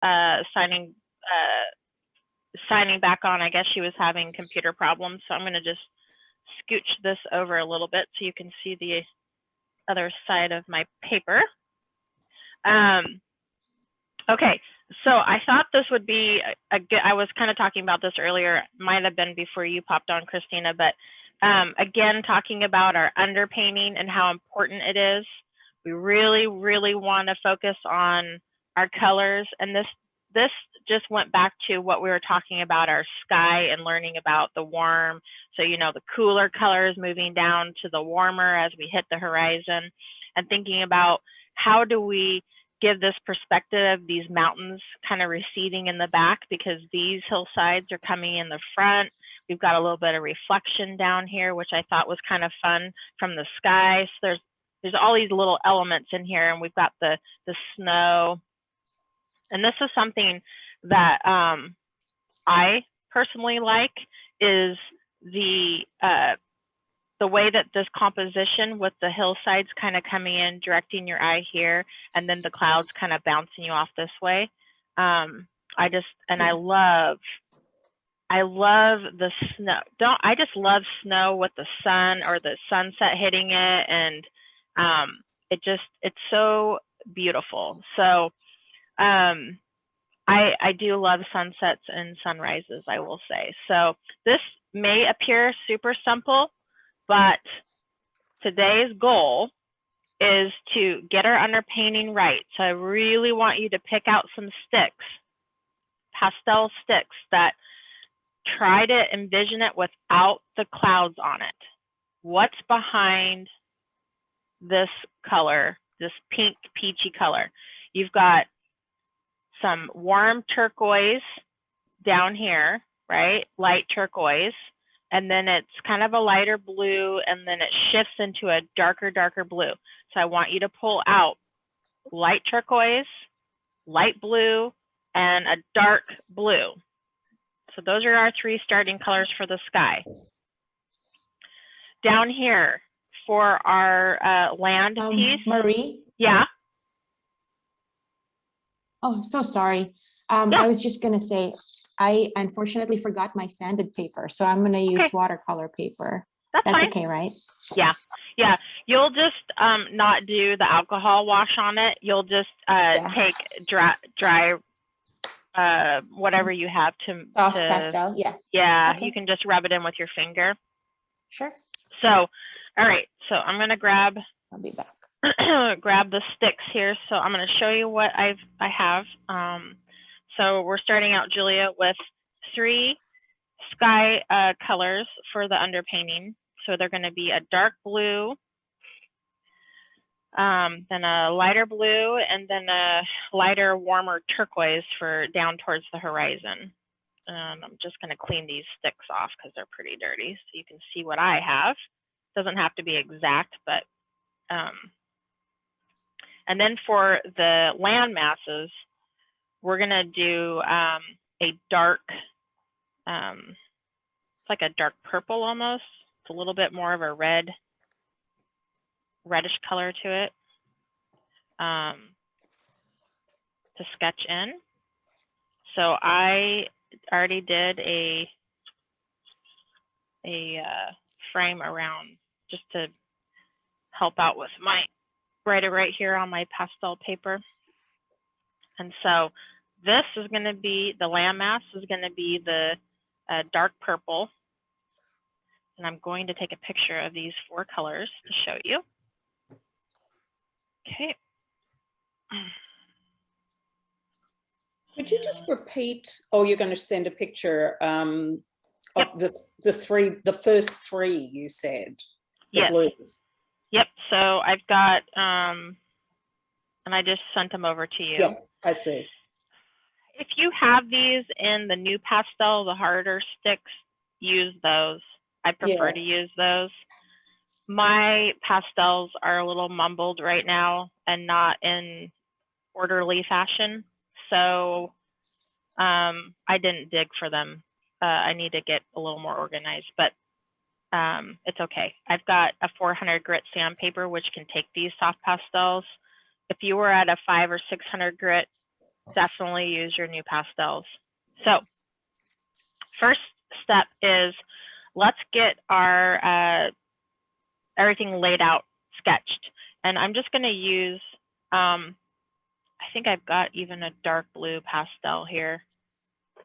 signing back on. I guess she was having computer problems, so I'm going to just scooch this over a little bit so you can see the other side of my paper. Okay, so I thought this would be a good, I was kind of talking about this earlier, might have been before you popped on, Christina, but again, talking about our underpainting and how important it is. We really, really want to focus on our colors, and this just went back to what we were talking about, our sky, and learning about the warm, so you know, the cooler colors moving down to the warmer as we hit the horizon, and thinking about how do we give this perspective, these mountains kind of receding in the back because these hillsides are coming in the front. We've got a little bit of reflection down here, which I thought was kind of fun from the sky. So there's all these little elements in here, and we've got the snow. And this is something that I personally like, is the way that this composition with the hillsides kind of coming in, directing your eye here, and then the clouds kind of bouncing you off this way. I love the snow. I just love snow with the sun or the sunset hitting it, and it's so beautiful. So I do love sunsets and sunrises, I will say. So this may appear super simple, but today's goal is to get our underpainting right. So I really want you to pick out some sticks, pastel sticks, that try to envision it without the clouds on it. What's behind this color, this pink peachy color? You've got some warm turquoise down here, right? Light turquoise. And then it's kind of a lighter blue, and then it shifts into a darker blue. So I want you to pull out light turquoise, light blue, and a dark blue. So those are our three starting colors for the sky. Down here for our land piece. Marie? Yeah? Oh, so sorry. Yeah. I was just going to say, I unfortunately forgot my sanded paper, so I'm going to use watercolor paper. That's fine. Okay, right? Yeah. Yeah. You'll just not do the alcohol wash on it. You'll just take dry whatever you have to soft pastel. Yeah. Yeah. Okay. You can just rub it in with your finger. Sure. So, all right. So I'm going to grab. I'll be back. Grab the sticks here. So I'm going to show you what I have. So we're starting out, Julia, with 3 sky colors for the underpainting. So they're going to be a dark blue, then a lighter blue, and then a lighter, warmer turquoise for down towards the horizon. I'm just going to clean these sticks off because they're pretty dirty, so you can see what I have. Doesn't have to be exact, but and then for the land masses, we're going to do a dark, it's like a dark purple almost. It's a little bit more of a reddish color to it to sketch in. So I already did a frame around just to help out with my writer right here on my pastel paper. And so this is going to be, the landmass is going to be the dark purple. And I'm going to take a picture of these 4 colors to show you. Okay. Could you just repeat, you're going to send a picture of the first 3 you said, the blues. Yep, so I've got, and I just sent them over to you. Yeah, I see. If you have these in the new pastel, the harder sticks, use those. I prefer to use those. My pastels are a little mumbled right now and not in orderly fashion. So I didn't dig for them. I need to get a little more organized, but it's okay. I've got a 400 grit sandpaper, which can take these soft pastels. If you were at a 500 or 600 grit definitely use your new pastels. So first step is let's get our everything laid out, sketched. And I'm just going to use, I think I've got even a dark blue pastel here.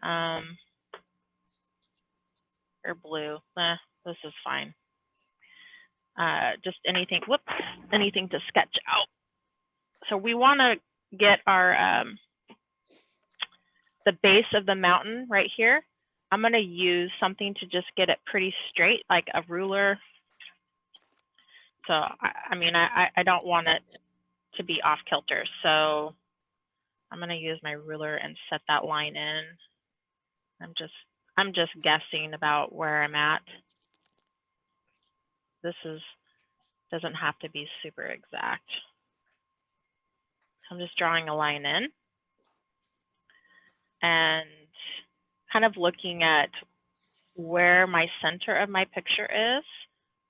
Or blue, this is fine. Just anything, whoops, anything to sketch out. So we want to get our, the base of the mountain right here. I'm going to use something to just get it pretty straight, like a ruler. So, I mean, I don't want it to be off kilter. So I'm going to use my ruler and set that line in. I'm just guessing about where I'm at. This doesn't have to be super exact. I'm just drawing a line in and kind of looking at where my center of my picture is.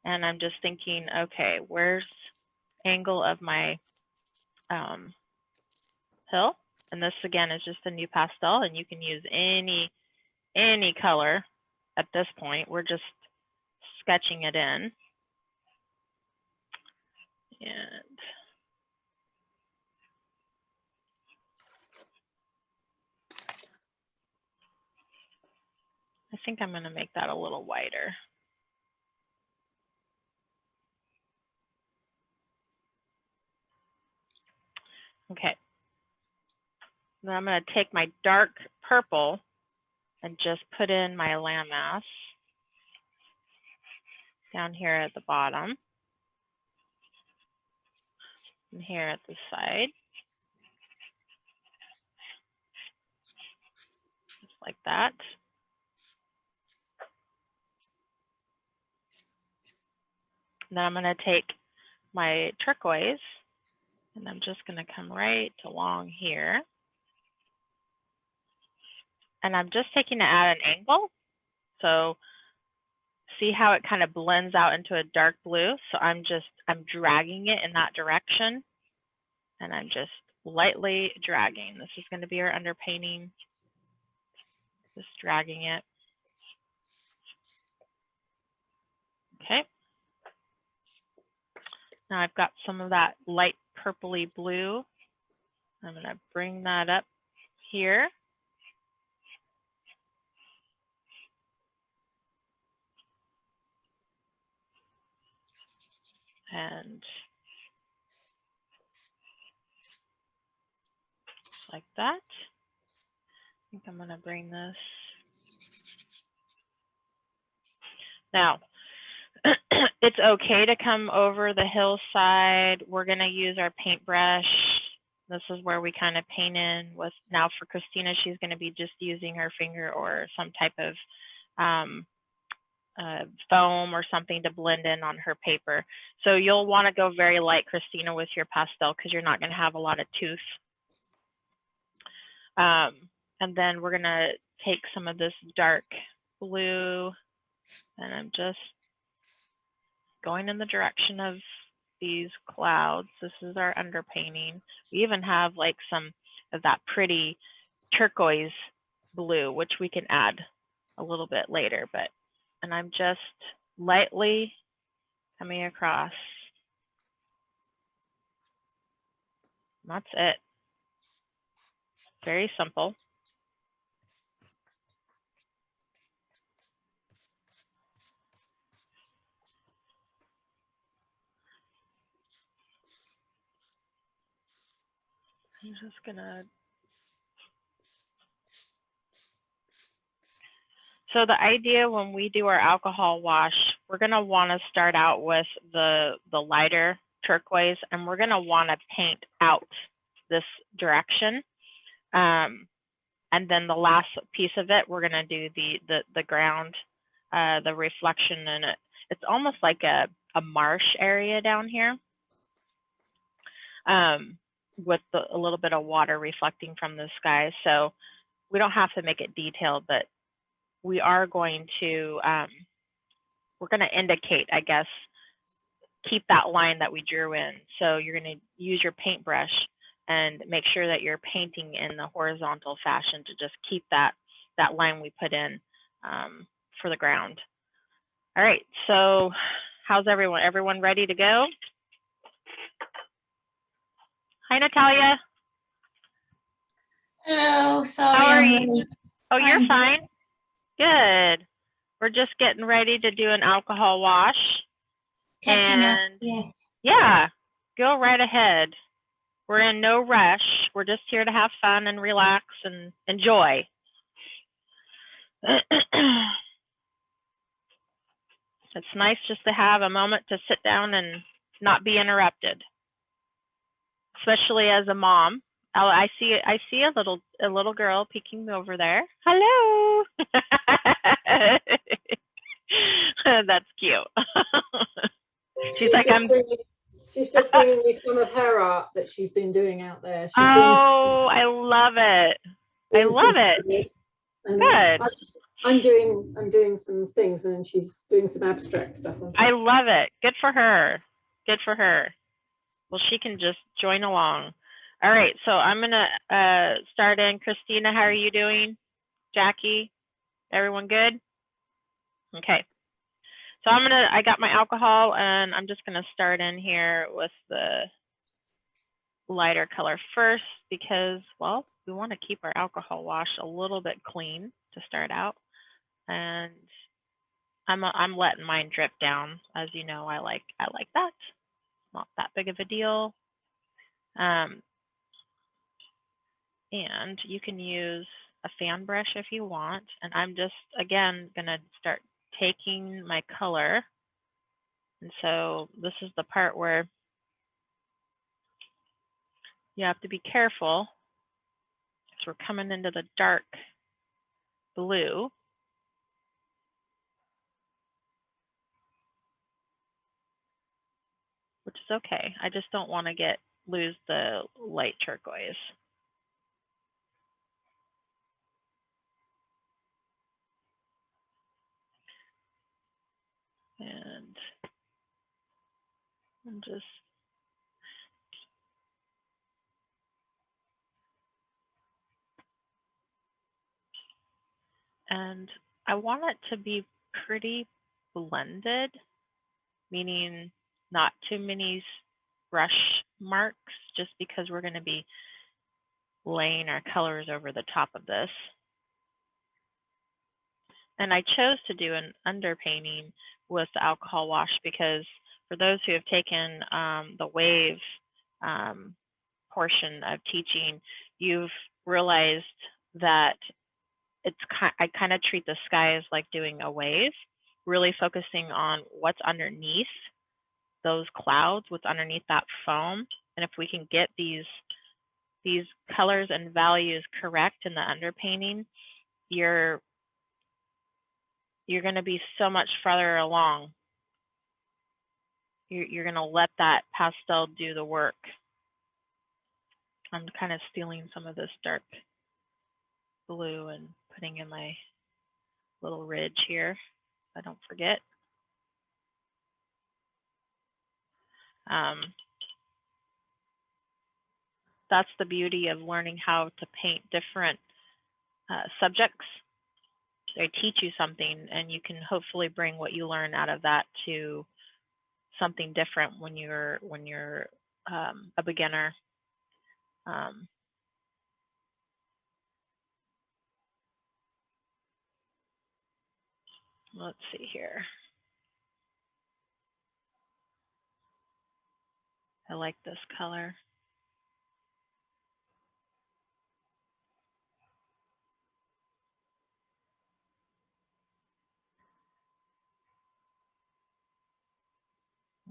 And I'm just thinking, okay, where's angle of my hill? And this again is just a new pastel, and you can use any color at this point. We're just sketching it in. And I think I'm going to make that a little wider. Okay. Then I'm going to take my dark purple and just put in my landmass down here at the bottom and here at the side, just like that. And then I'm going to take my turquoise and I'm just going to come right along here. And I'm just taking it at an angle. So see how it kind of blends out into a dark blue. So I'm dragging it in that direction. And I'm just lightly dragging. This is going to be our underpainting. Just dragging it. Okay. Now I've got some of that light purpley blue. I'm going to bring that up here. And just like that. I think I'm going to bring this. Now, it's okay to come over the hillside. We're going to use our paintbrush. This is where we kind of paint in with, now for Christina, she's going to be just using her finger or some type of foam or something to blend in on her paper. So you'll want to go very light, Christina, with your pastel because you're not going to have a lot of tooth. And then we're going to take some of this dark blue and I'm just going in the direction of these clouds. This is our underpainting. We even have like some of that pretty turquoise blue, which we can add a little bit later, and I'm just lightly coming across. That's it. Very simple. I'm just gonna. So the idea when we do our alcohol wash, we're gonna wanna start out with the lighter turquoise and we're gonna wanna paint out this direction. And then the last piece of it, we're gonna do the ground, the reflection in it. It's almost like a marsh area down here. With a little bit of water reflecting from the sky. So we don't have to make it detailed, but we are going to, we're going to indicate, I guess, keep that line that we drew in. So you're going to use your paintbrush and make sure that you're painting in the horizontal fashion to just keep that line we put in for the ground. All right, so how's everyone? Everyone ready to go? Hi, Natalia. Hello, sorry. How are I'm you? late. Oh, you're I'm fine. Good. We're just getting ready to do an alcohol wash. catching up. And Yes. yeah, go right ahead. We're in no rush. We're just here to have fun and relax and enjoy. It's nice just to have a moment to sit down and not be interrupted, especially as a mom. Oh, I see a little girl peeking over there. Hello. That's cute. She's like, she's just bringing me some of her art that she's been doing out there. She's oh, I love it. I love it. Good. I'm doing some things, and she's doing some abstract stuff. I love it. Good for her. Good for her. Well, she can just join along. All right, so I'm gonna start in. Christina, how are you doing? Jackie, everyone good? Okay. So I got my alcohol, and I'm just gonna start in here with the lighter color first because, well, we want to keep our alcohol wash a little bit clean to start out. And I'm letting mine drip down. As you know, I like that. Not that big of a deal. And you can use a fan brush if you want. And I'm just, again, gonna start taking my color. And so this is the part where you have to be careful because we're coming into the dark blue. Which is okay. I just don't want to lose the light turquoise. And I'm just I want it to be pretty blended, meaning not too many brush marks, just because we're going to be laying our colors over the top of this. And I chose to do an underpainting with the alcohol wash because for those who have taken the wave portion of teaching, you've realized that I kind of treat the sky as like doing a wave, really focusing on what's underneath those clouds, what's underneath that foam. And if we can get these colors and values correct in the underpainting, you're going to be so much farther along. You're going to let that pastel do the work. I'm kind of stealing some of this dark blue and putting in my little ridge here so I don't forget. That's the beauty of learning how to paint different subjects. They teach you something, and you can hopefully bring what you learn out of that to something different when you're a beginner. Let's see here. I like this color.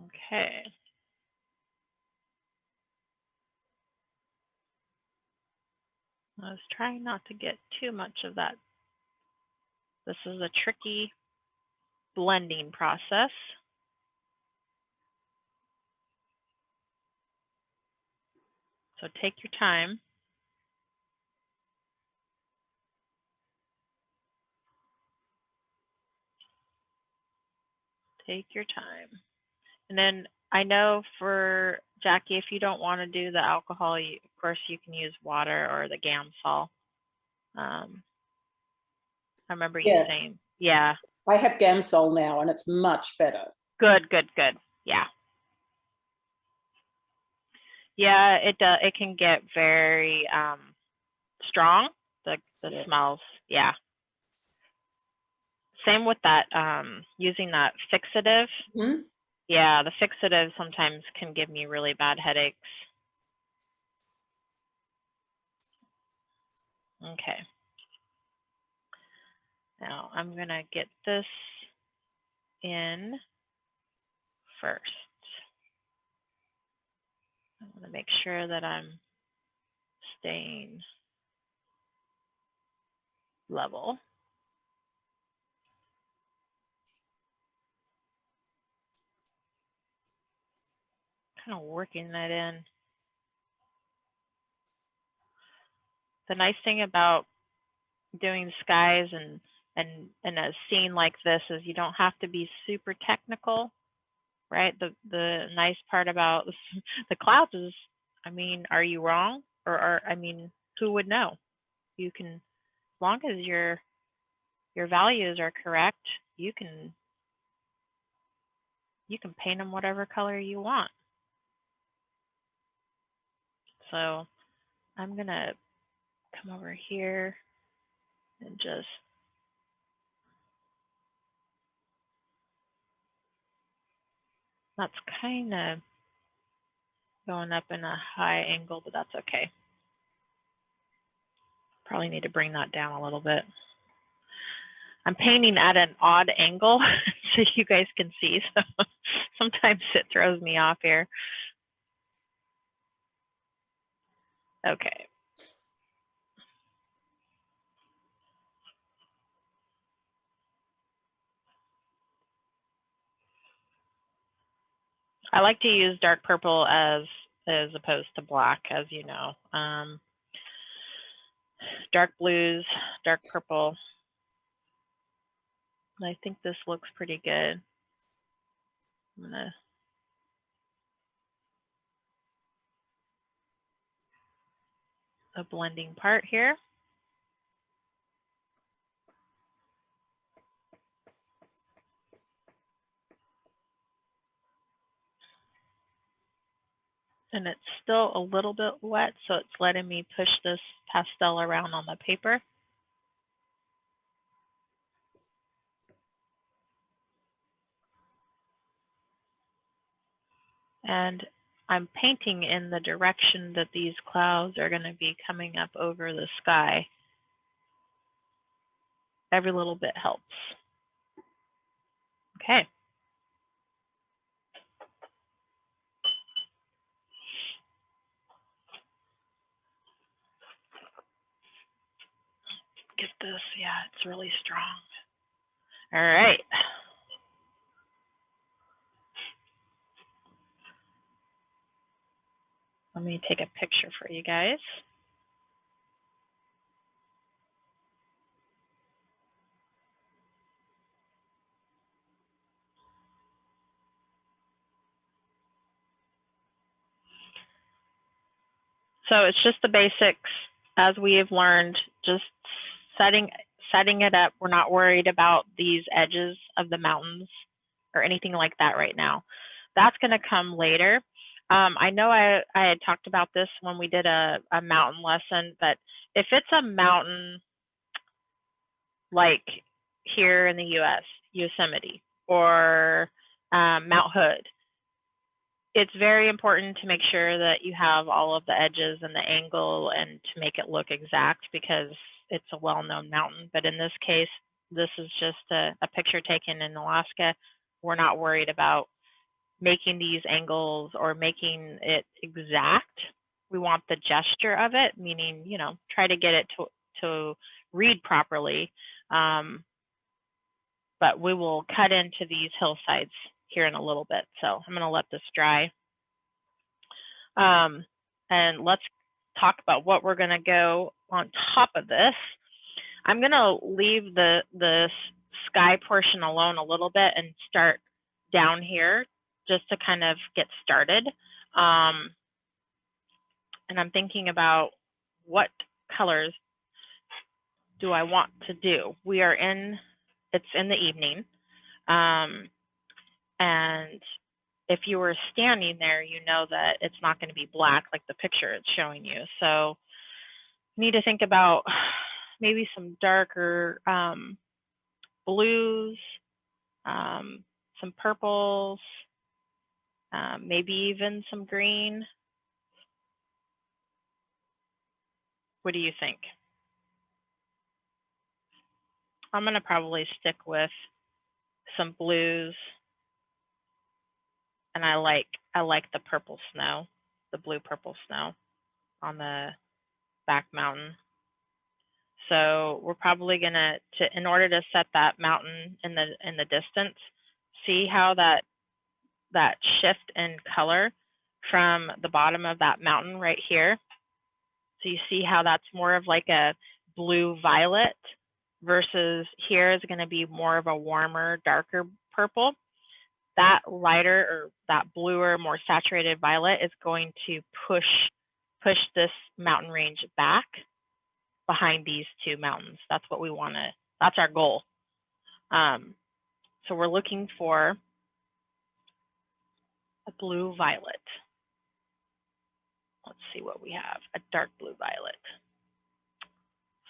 Okay. I was trying not to get too much of that. This is a tricky blending process. So take your time. Take your time. And then I know for Jackie, if you don't want to do the alcohol, course, you can use water or the Gamsol. I remember you Yeah. saying, yeah. I have Gamsol now and it's much better. Good, good, good. Yeah. Yeah, it can get very strong, the Yeah. smells. Yeah. Same with that, using that fixative. Mhm. Yeah, the fixative sometimes can give me really bad headaches. Okay. Now I'm gonna get this in first. I want to make sure that I'm staying level. Kind of working that in. The nice thing about doing skies and a scene like this is you don't have to be super technical, right? The nice part about the clouds is, I mean, are you wrong? Or I mean, who would know? You can, as long as your values are correct, you can paint them whatever color you want. So I'm gonna come over here and just that's kind of going up in a high angle, but that's okay. Probably need to bring that down a little bit. I'm painting at an odd angle so you guys can see. So sometimes it throws me off here. Okay. I like to use dark purple as opposed to black, as you know. Dark blues, dark purple. I think this looks pretty good. I'm gonna a blending part here. And it's still a little bit wet, so it's letting me push this pastel around on the paper. And I'm painting in the direction that these clouds are going to be coming up over the sky. Every little bit helps. Okay. Get this. Yeah, it's really strong. All right. Let me take a picture for you guys. So it's just the basics as we have learned, just setting it up. We're not worried about these edges of the mountains or anything like that right now. That's going to come later. I know I had talked about this when we did a mountain lesson, but if it's a mountain like here in the US, Yosemite or Mount Hood, it's very important to make sure that you have all of the edges and the angle and to make it look exact because it's a well-known mountain. But in this case, this is just a picture taken in Alaska. We're not worried about making these angles or making it exact. We want the gesture of it, meaning, you know, try to get it to read properly. But we will cut into these hillsides here in a little bit. So I'm going to let this dry. And let's talk about what we're going to go on top of this. I'm going to leave the sky portion alone a little bit and start down here just to kind of get started. and I'm thinking about what colors do I want to do. It's in the evening. And if you were standing there, you know that it's not going to be black like the picture it's showing you. So you need to think about maybe some darker blues, some purples, maybe even some green. What do you think? I'm going to probably stick with some blues, and I like the purple snow, the blue purple snow on the back mountain. So we're probably gonna, in order to set that mountain in the distance, see how that shift in color from the bottom of that mountain right here. So you see how that's more of like a blue violet versus here is going to be more of a warmer, darker purple. That lighter or that bluer, more saturated violet is going to push this mountain range back behind these two mountains. That's what we want to, that's our goal. So we're looking for a blue violet. Let's see what we have, a dark blue violet.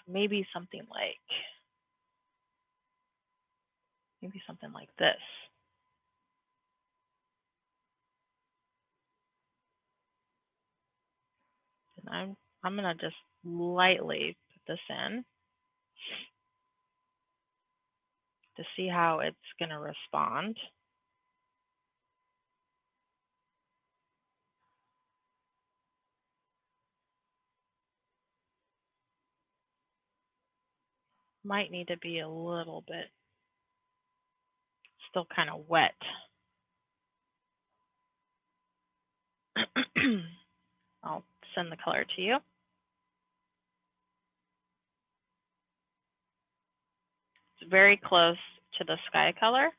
Maybe something like this. And I'm gonna just lightly put this in to see how it's gonna respond. Might need to be a little bit, still kind of wet. I'll send the color to you. It's very close to the sky color.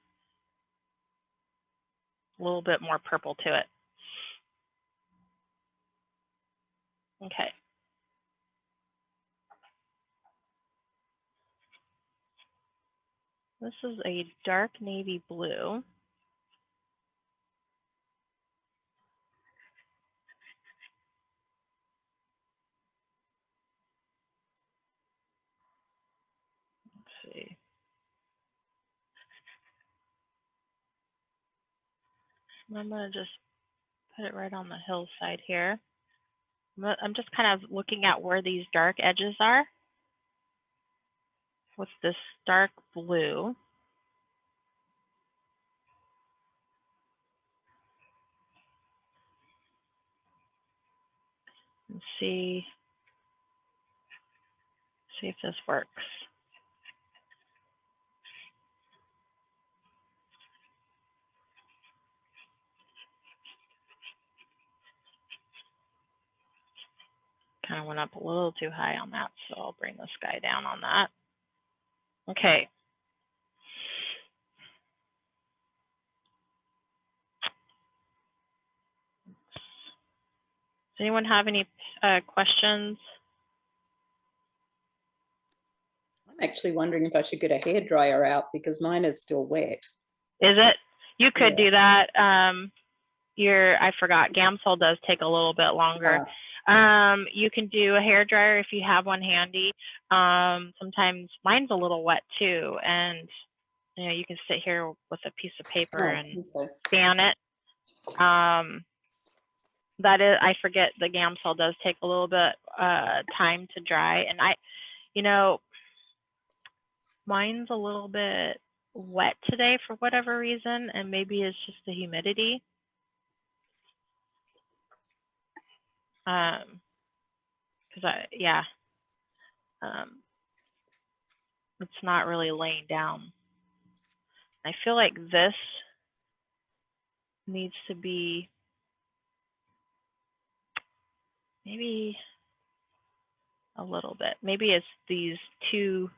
A little bit more purple to it. Okay. This is a dark navy blue. Let's see. I'm gonna just put it right on the hillside here. I'm just kind of looking at where these dark edges are with this dark blue. And see if this works. Kind of went up a little too high on that, so I'll bring the sky down on that. Okay. Does anyone have any questions? I'm actually wondering if I should get a hairdryer out because mine is still wet. Is it? You could Yeah. do that. I forgot, Gamsol does take a little bit longer. You can do a hairdryer if you have one handy. Sometimes mine's a little wet too, and you can sit here with a piece of paper and fan it. That is, I forget the Gamsol does take a little bit time to dry, and mine's a little bit wet today for whatever reason, and maybe it's just the humidity. It's not really laying down. I feel like this needs to be maybe a little bit. Maybe it's these two.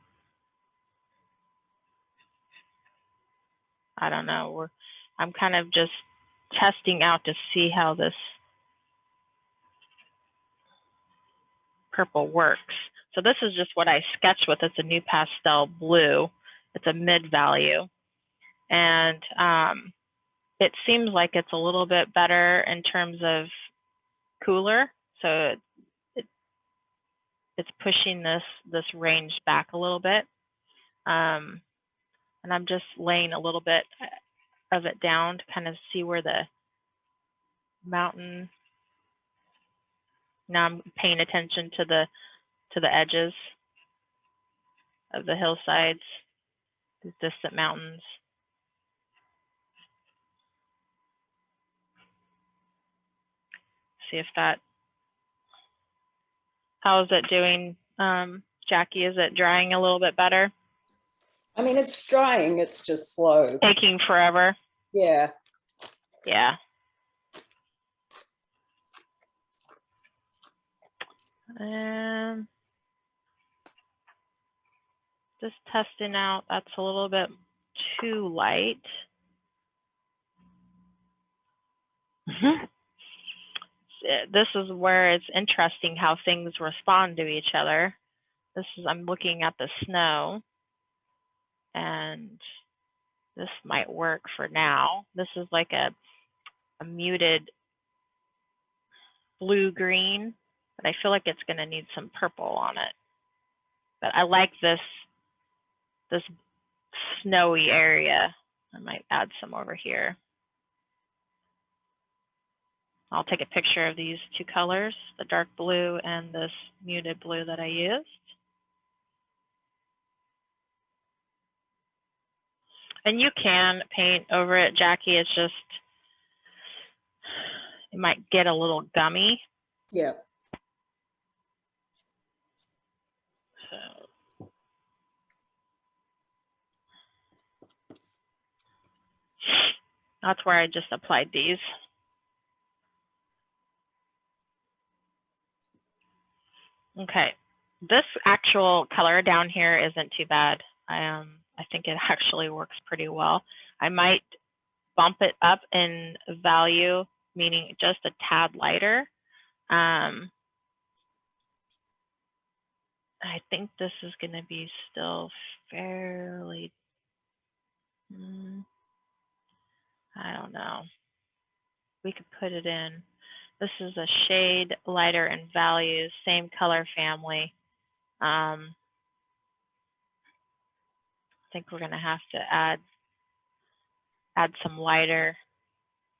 I don't know. I'm kind of just testing out to see how this. purple works. So this is just what I sketched with. It's a new pastel blue. It's a mid value. And it seems like it's a little bit better in terms of cooler. So it's pushing this range back a little bit. And I'm just laying a little bit of it down to kind of see where the mountain. Now I'm paying attention to the edges of the hillsides, these distant mountains. See if that, how is it doing, Jackie? Is it drying a little bit better? I mean, it's drying, it's just slow. Taking forever? Yeah. Yeah. Just testing out, that's a little bit too light. This is where it's interesting how things respond to each other. This is, I'm looking at the snow, and this might work for now. This is like a muted blue-green, but I feel like it's going to need some purple on it. But I like this snowy area. I might add some over here. I'll take a picture of these two colors, the dark blue and this muted blue that I used. And you can paint over it, Jackie. It's just, it might get a little gummy. Yeah. So that's where I just applied these. Okay, this actual color down here isn't too bad. I think it actually works pretty well. I might bump it up in value, meaning just a tad lighter. I think this is going to be still fairly, I don't know. We could put it in. This is a shade lighter in value, same color family. I think we're going to have to add some lighter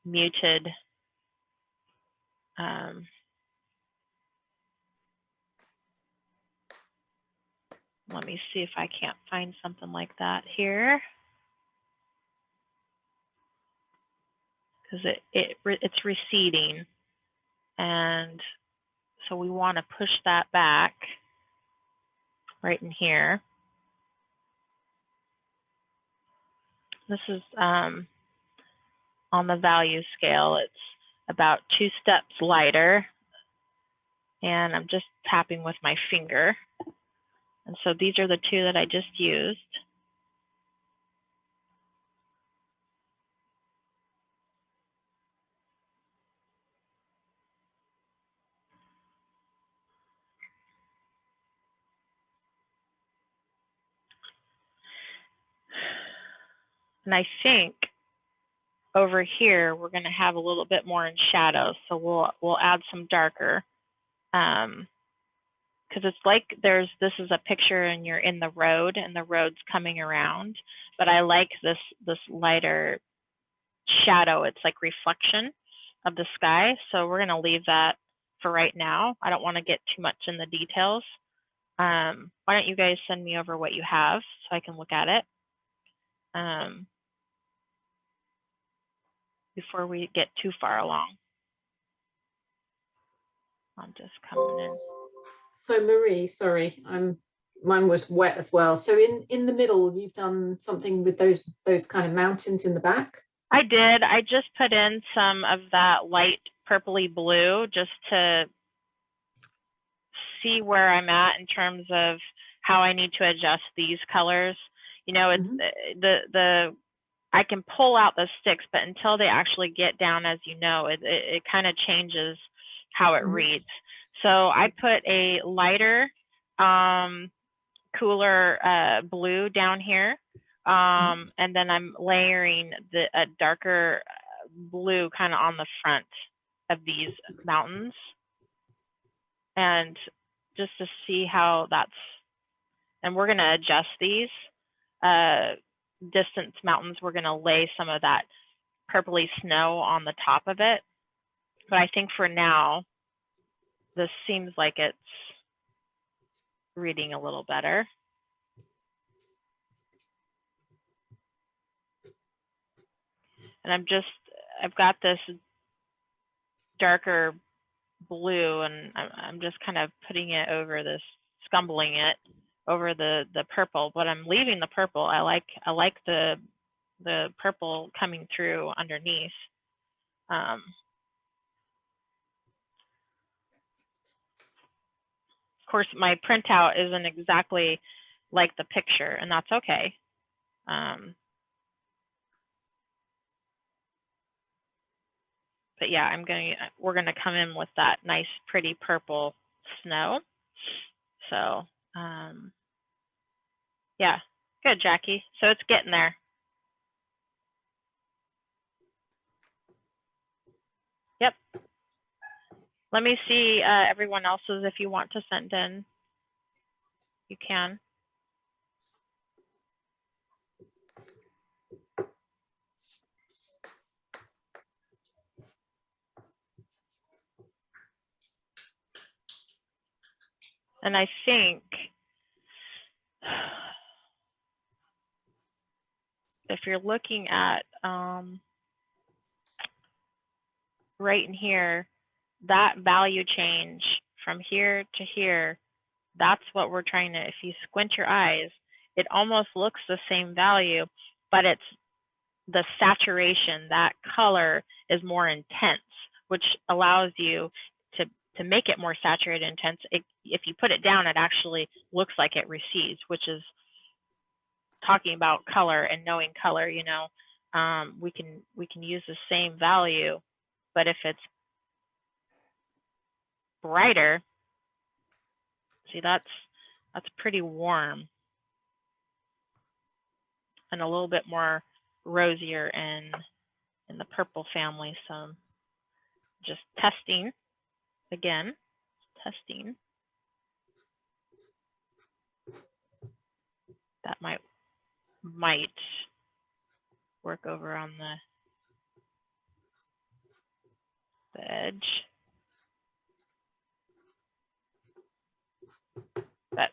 muted let me see if I can't find something like that here, because it's receding, and so we want to push that back right in here. This is on the value scale. It's about 2 steps lighter, and I'm just tapping with my finger. And so these are the two that I just used. And I think over here, we're going to have a little bit more in shadow. So we'll add some darker, because it's like this is a picture and you're in the road and the road's coming around, but I like this lighter shadow. It's like reflection of the sky. So we're going to leave that for right now. I don't want to get too much in the details. Why don't you guys send me over what you have so I can look at it before we get too far along. I'm just coming in. So Marie, sorry, mine was wet as well. So in the middle, you've done something with those kind of mountains in the back? I did. I just put in some of that light purpley blue just to see where I'm at in terms of how I need to adjust these colors. You know, it's I can pull out the sticks, but until they actually get down, as you know, it kind of changes how it reads. So I put a lighter, cooler blue down here. And then I'm layering a darker blue kind of on the front of these mountains. And just to see how that's, and we're going to adjust these distance mountains. We're going to lay some of that purpley snow on the top of it. But I think for now, this seems like it's reading a little better. And I've got this darker blue, and I'm just kind of putting it over this, scumbling it over the purple, but I'm leaving the purple. I like the purple coming through underneath. Of course, my printout isn't exactly like the picture, and that's okay. But yeah, we're gonna come in with that nice, pretty purple snow. So yeah, good, Jackie. So it's getting there. Yep. Let me see everyone else's. If you want to send in, you can. And I think if you're looking at right in here, that value change from here to here, that's what we're trying to, if you squint your eyes, it almost looks the same value, but it's the saturation, that color is more intense, which allows you to make it more saturated, intense. If you put it down, it actually looks like it recedes, which is talking about color and knowing color. You know, we can use the same value, but if it's brighter, see, that's pretty warm and a little bit more rosier in the purple family. So just testing again, testing. That might work over on the edge. But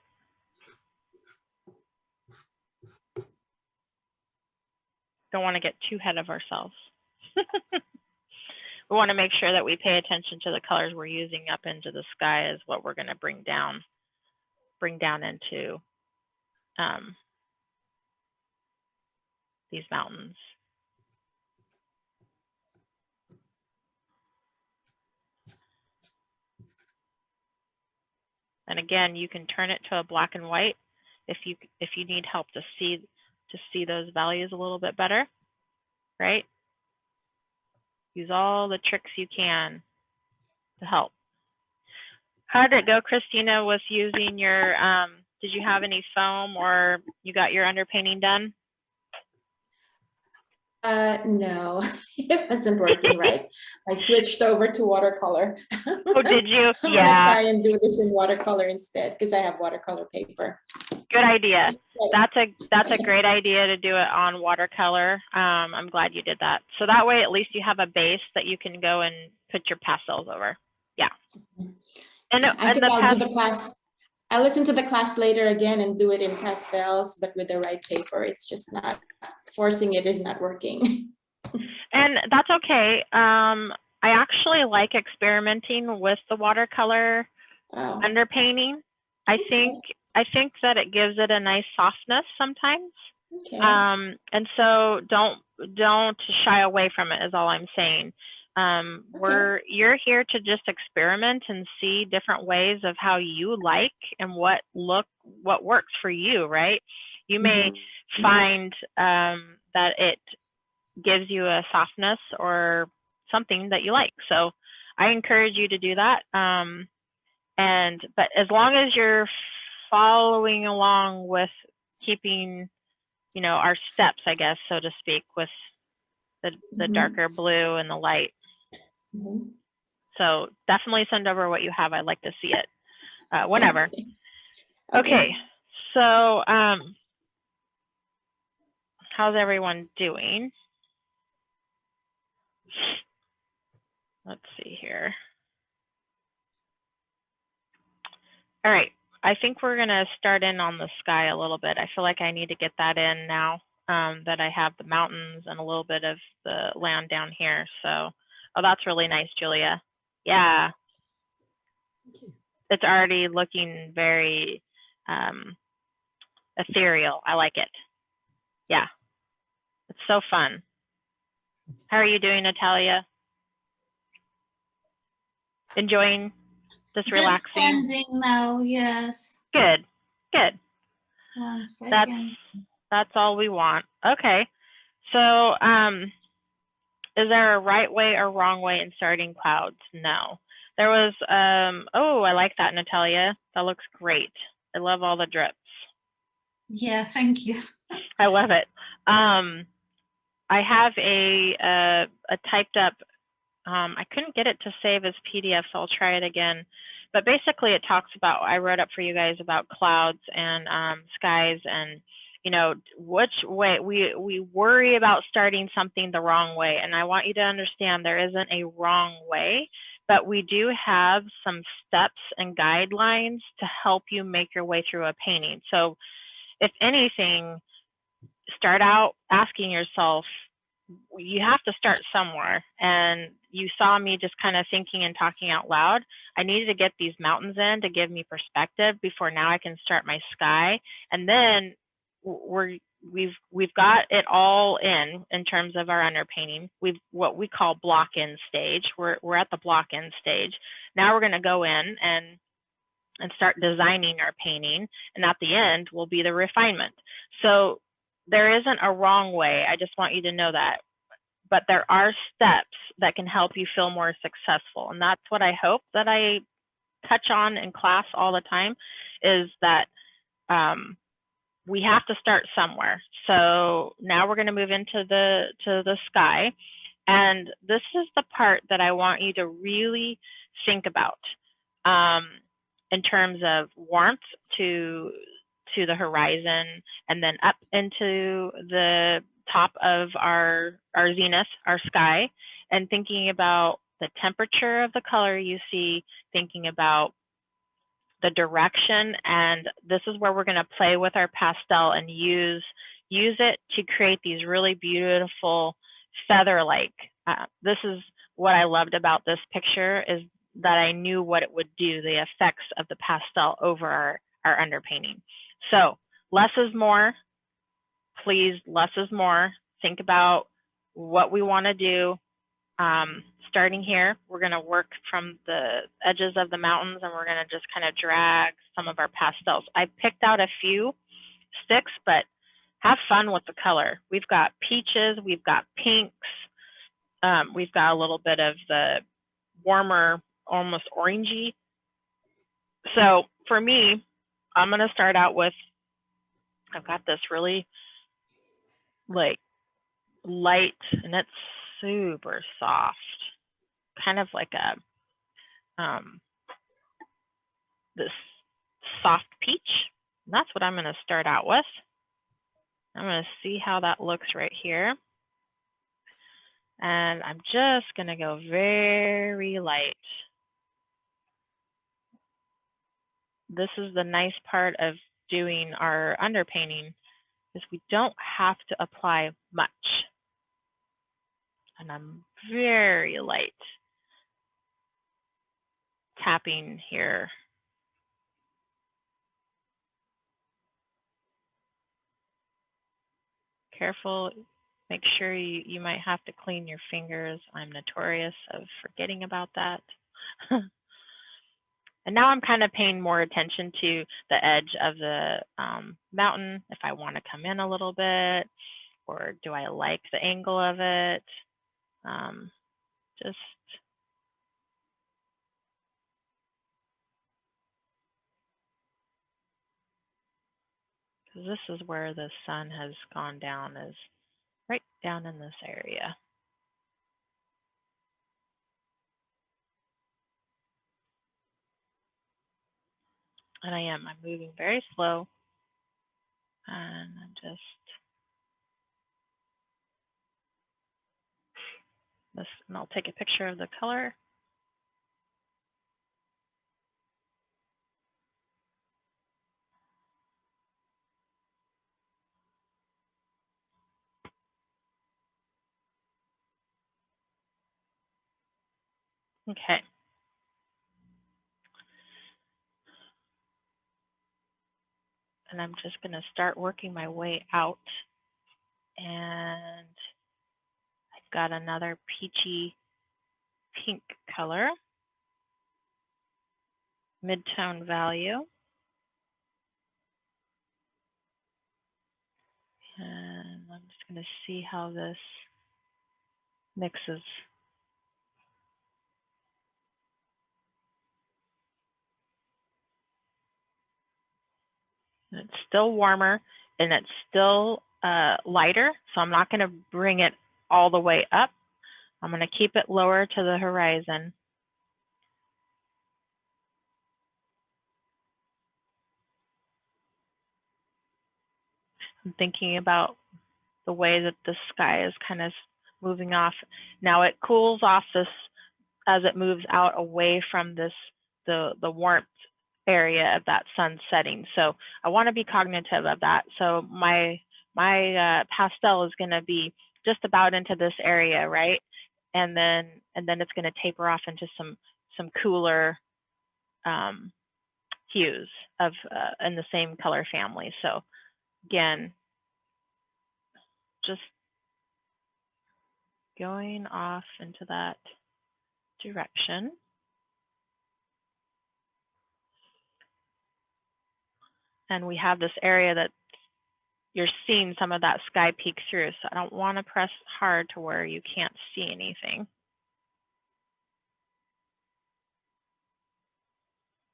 don't want to get too ahead of ourselves. We want to make sure that we pay attention to the colors we're using up into the sky is what we're going to bring down into these mountains. And again, you can turn it to a black and white if you need help to see those values a little bit better, right? Use all the tricks you can to help. How did it go, Christina, with using your, did you have any foam or you got your underpainting done? No, it wasn't working right. I switched over to watercolor. Oh, did you? I'm Yeah. gonna try and do this in watercolor instead because I have watercolor paper. Good idea. That's a great idea to do it on watercolor. I'm glad you did that. So that way, at least you have a base that you can go and put your pastels over. Yeah. And I think I'll do the class. I'll listen to the class later again and do it in pastels, but with the right paper. It's just not, forcing it is not working. And that's okay. I actually like experimenting with the watercolor underpainting. I think that it gives it a nice softness sometimes. Okay. And so don't shy away from it is all I'm saying. You're here to just experiment and see different ways of how you like and what works for you, right? You may find that it gives you a softness or something that you like. So I encourage you to do that. But as long as you're following along with keeping, you know, our steps, I guess, so to speak, with the darker blue and the light. So definitely send over what you have. I'd like to see it whenever. Okay. So how's everyone doing? Let's see here. All right. I think we're going to start in on the sky a little bit. I feel like I need to get that in now that I have the mountains and a little bit of the land down here. So, oh, that's really nice, Julia. Yeah. It's already looking very ethereal. I like it. Yeah. It's so fun. How are you doing, Natalia? Enjoying this Just relaxing? sending now, yes. Good. Good. 1 second. That's all we want. Okay. So, is there a right way or wrong way in starting clouds? No. There was, oh, I like that, Natalia. That looks great. I love all the drips. Yeah, thank you. I love it. I have a typed up, I couldn't get it to save as PDF, so I'll try it again. But basically it talks about, I wrote up for you guys about clouds and skies, and you know, which way we worry about starting something the wrong way. And I want you to understand there isn't a wrong way, but we do have some steps and guidelines to help you make your way through a painting. So if anything, start out asking yourself, you have to start somewhere. And you saw me just kind of thinking and talking out loud. I needed to get these mountains in to give me perspective before now I can start my sky. And then we've got it all in terms of our underpainting. We've what we call block in stage. We're at the block in stage. Now we're going to go in and start designing our painting, and at the end will be the refinement. So there isn't a wrong way. I just want you to know that. But there are steps that can help you feel more successful. And that's what I hope that I touch on in class all the time, is that we have to start somewhere. So now we're going to move into the sky. And this is the part that I want you to really think about in terms of warmth to the horizon, and then up into the top of our zenith, our sky, and thinking about the temperature of the color you see, thinking about the direction. And this is where we're going to play with our pastel and use it to create these really beautiful feather-like. This is what I loved about this picture, is that I knew what it would do, the effects of the pastel over our underpainting. So less is more. Please, less is more. Think about what we want to do. Starting here, we're going to work from the edges of the mountains, and we're going to just kind of drag some of our pastels. I picked out a few sticks, but have fun with the color. We've got peaches, we've got pinks, we've got a little bit of the warmer, almost orangey. So for me, I'm going to start out with, I've got this really like light, and it's super soft, kind of like a this soft peach. And that's what I'm going to start out with. I'm going to see how that looks right here, and I'm just going to go very light. This is the nice part of doing our underpainting, is we don't have to apply much. And I'm very light tapping here. Careful, make sure you might have to clean your fingers. I'm notorious of forgetting about that. And now I'm kind of paying more attention to the edge of the mountain, if I want to come in a little bit, or do I like the angle of it? Just because this is where the sun has gone down, is right down in this area. And I'm moving very slow. And I'm just, and I'll take a picture of the color. Okay. And I'm just going to start working my way out. And I've got another peachy pink color, mid-tone value. And I'm just going to see how this mixes. And it's still warmer and it's still lighter, so I'm not going to bring it all the way up. I'm going to keep it lower to the horizon. I'm thinking about the way that the sky is kind of moving off. Now it cools off this as it moves out away from this, the warmth area of that sun setting. So I want to be cognitive of that. So my pastel is going to be just about into this area, right? And then it's going to taper off into some cooler hues of in the same color family. So again, just going off into that direction. And we have this area that you're seeing some of that sky peek through. So I don't want to press hard to where you can't see anything.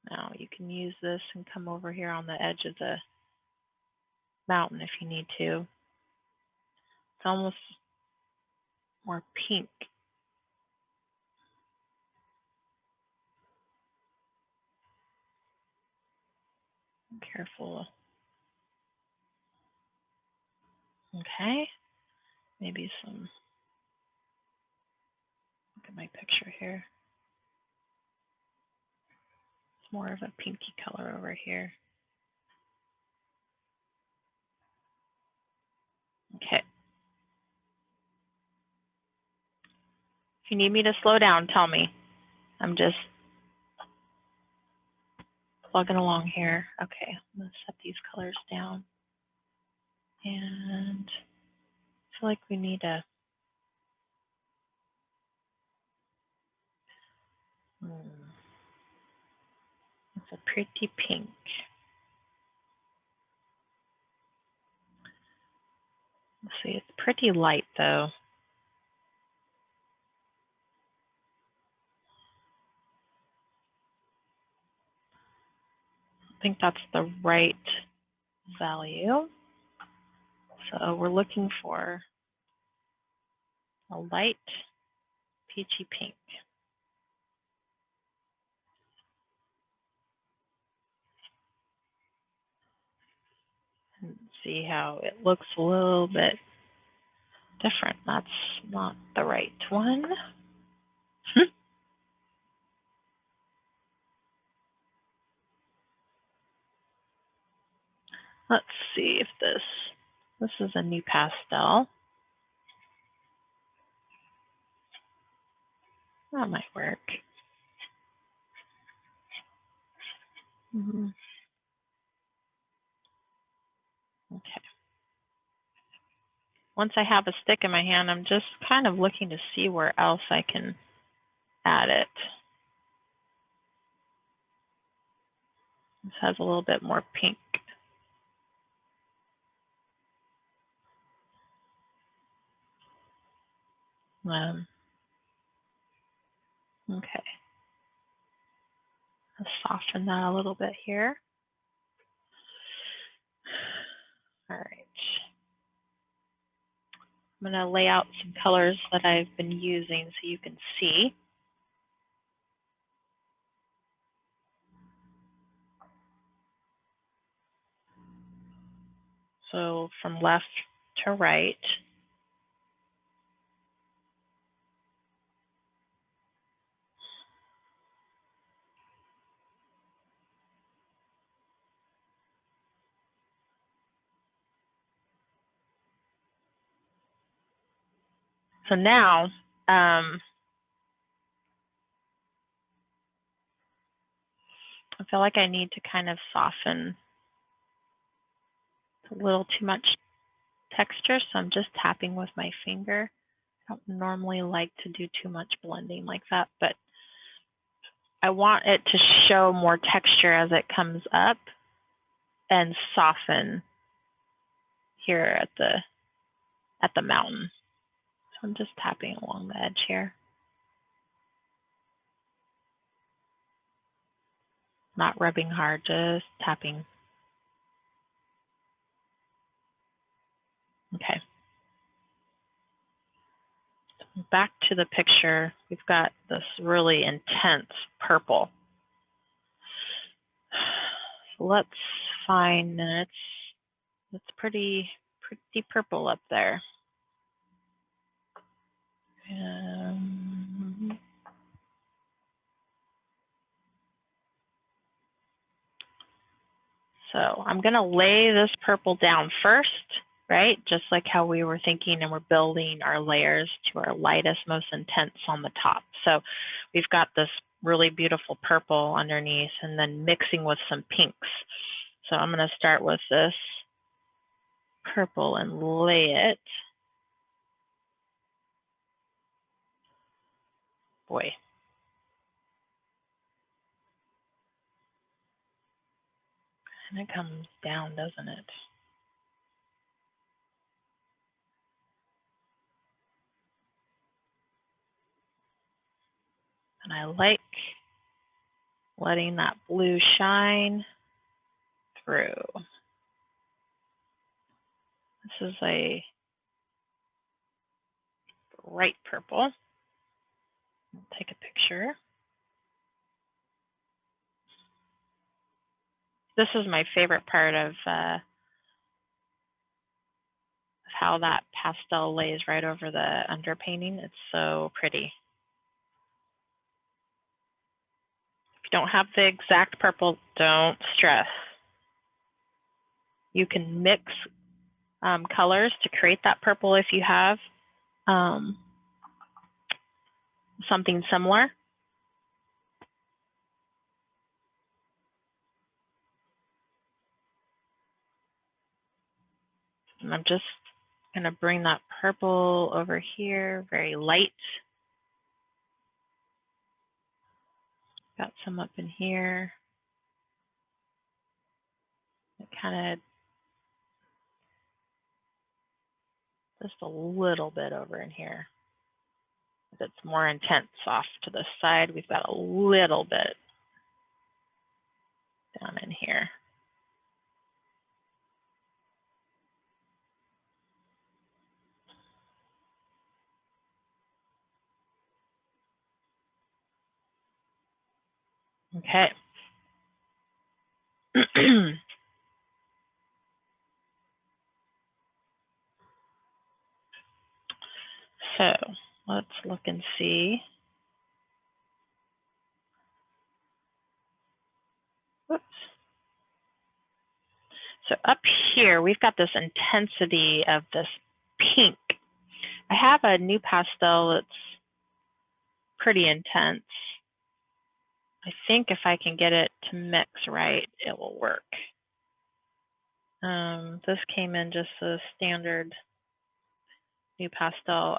Now you can use this and come over here on the edge of the mountain if you need to. It's almost more pink. Careful. Okay, maybe some, look at my picture here. It's more of a pinky color over here. Okay. If you need me to slow down, tell me. I'm just plugging along here. Okay, I'm gonna set these colors down. And I feel like we need a, it's a pretty pink. Let's see, it's pretty light though. I think that's the right value. So we're looking for a light peachy pink. And see how it looks a little bit different. That's not the right one. Let's see if this is a new pastel. That might work. Okay. Once I have a stick in my hand, I'm just kind of looking to see where else I can add it. This has a little bit more pink. Okay. Let's soften that a little bit here. All right. I'm going to lay out some colors that I've been using so you can see. So from left to right. So now, I feel like I need to kind of soften a little too much texture, so I'm just tapping with my finger. I don't normally like to do too much blending like that, but I want it to show more texture as it comes up and soften here at the mountain. So I'm just tapping along the edge here. Not rubbing hard, just tapping. Okay. Back to the picture, we've got this really intense purple. Let's find, it's pretty purple up there. So I'm going to lay this purple down first, right? Just like how we were thinking, and we're building our layers to our lightest, most intense on the top. So we've got this really beautiful purple underneath and then mixing with some pinks. So I'm going to start with this purple and lay it. Boy. And it comes down, doesn't it? And I like letting that blue shine through. This is a bright purple. I'll take a picture. This is my favorite part of how that pastel lays right over the underpainting. It's so pretty. If you don't have the exact purple, don't stress. You can mix colors to create that purple if you have something similar. And I'm just going to bring that purple over here, very light. Got some up in here. It kind of just a little bit over in here. If it's more intense off to the side, we've got a little bit down in here. Okay. So let's look and see. Whoops. So up here, we've got this intensity of this pink. I have a new pastel that's pretty intense. I think if I can get it to mix right, it will work. This came in just a standard new pastel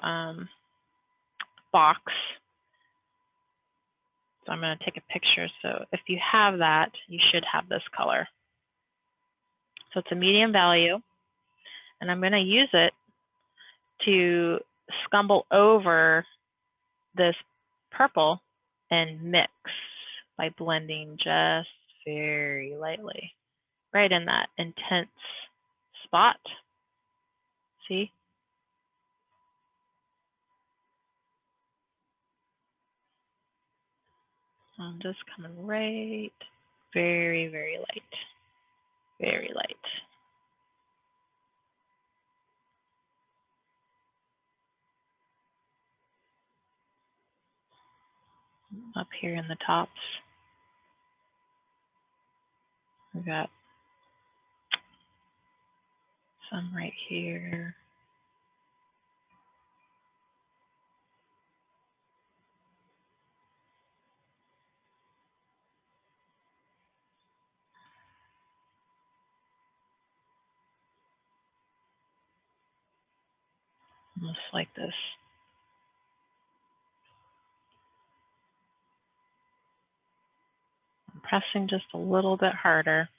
box. So I'm going to take a picture. So if you have that, you should have this color. So it's a medium value, and I'm going to use it to scumble over this purple and mix by blending just very lightly, right in that intense spot. See? I'm just coming right, very, very light, very light. Up here in the tops. We've got some right here. Almost like this. I'm pressing just a little bit harder.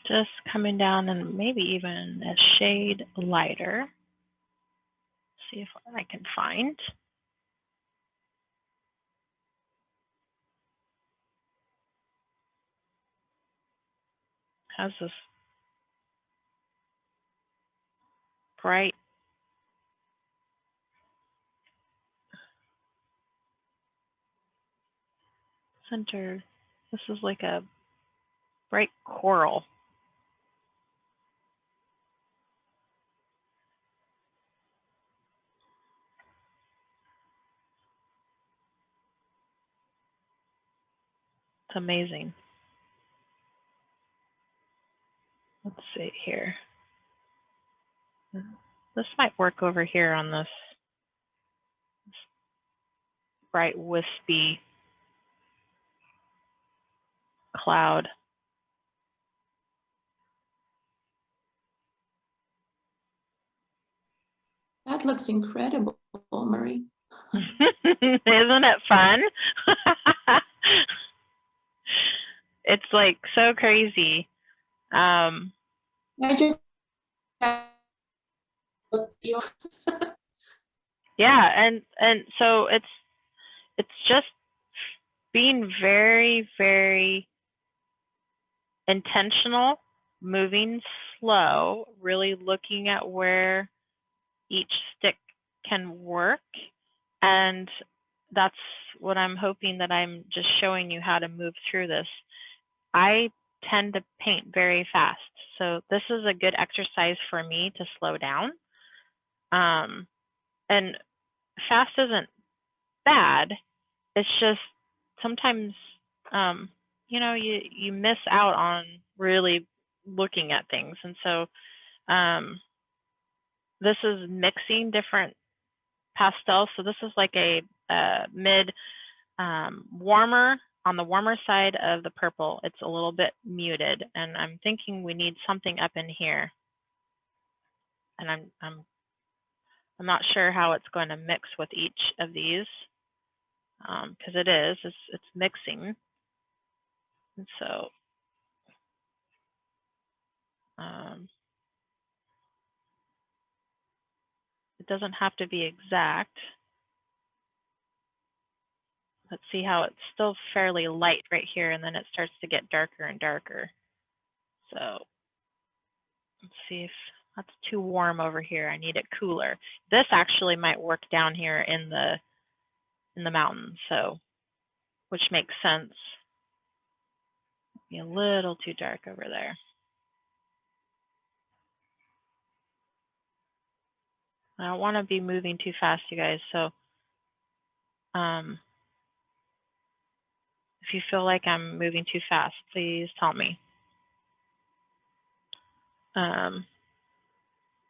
Just coming down and maybe even a shade lighter. See if I can find. Has this bright center. This is like a bright coral. It's amazing. Let's see here. This might work over here on this bright wispy cloud. That looks incredible, Marie. Isn't it fun? It's like so crazy. I just Yeah, and so it's just being very, very intentional, moving slow, really looking at where each stick can work. And that's what I'm hoping that I'm just showing you how to move through this. I tend to paint very fast. So this is a good exercise for me to slow down. And fast isn't bad. It's just sometimes, you know, you miss out on really looking at things. And so this is mixing different pastels. So this is like a mid warmer, on the warmer side of the purple. It's a little bit muted, and I'm thinking we need something up in here. And I'm not sure how it's going to mix with each of these, because it's mixing. And so it doesn't have to be exact. Let's see how it's still fairly light right here, and then it starts to get darker and darker. So let's see if that's too warm over here. I need it cooler. This actually might work down here in the mountains, so which makes sense. Be a little too dark over there. I don't want to be moving too fast, you guys. So if you feel like I'm moving too fast, please tell me.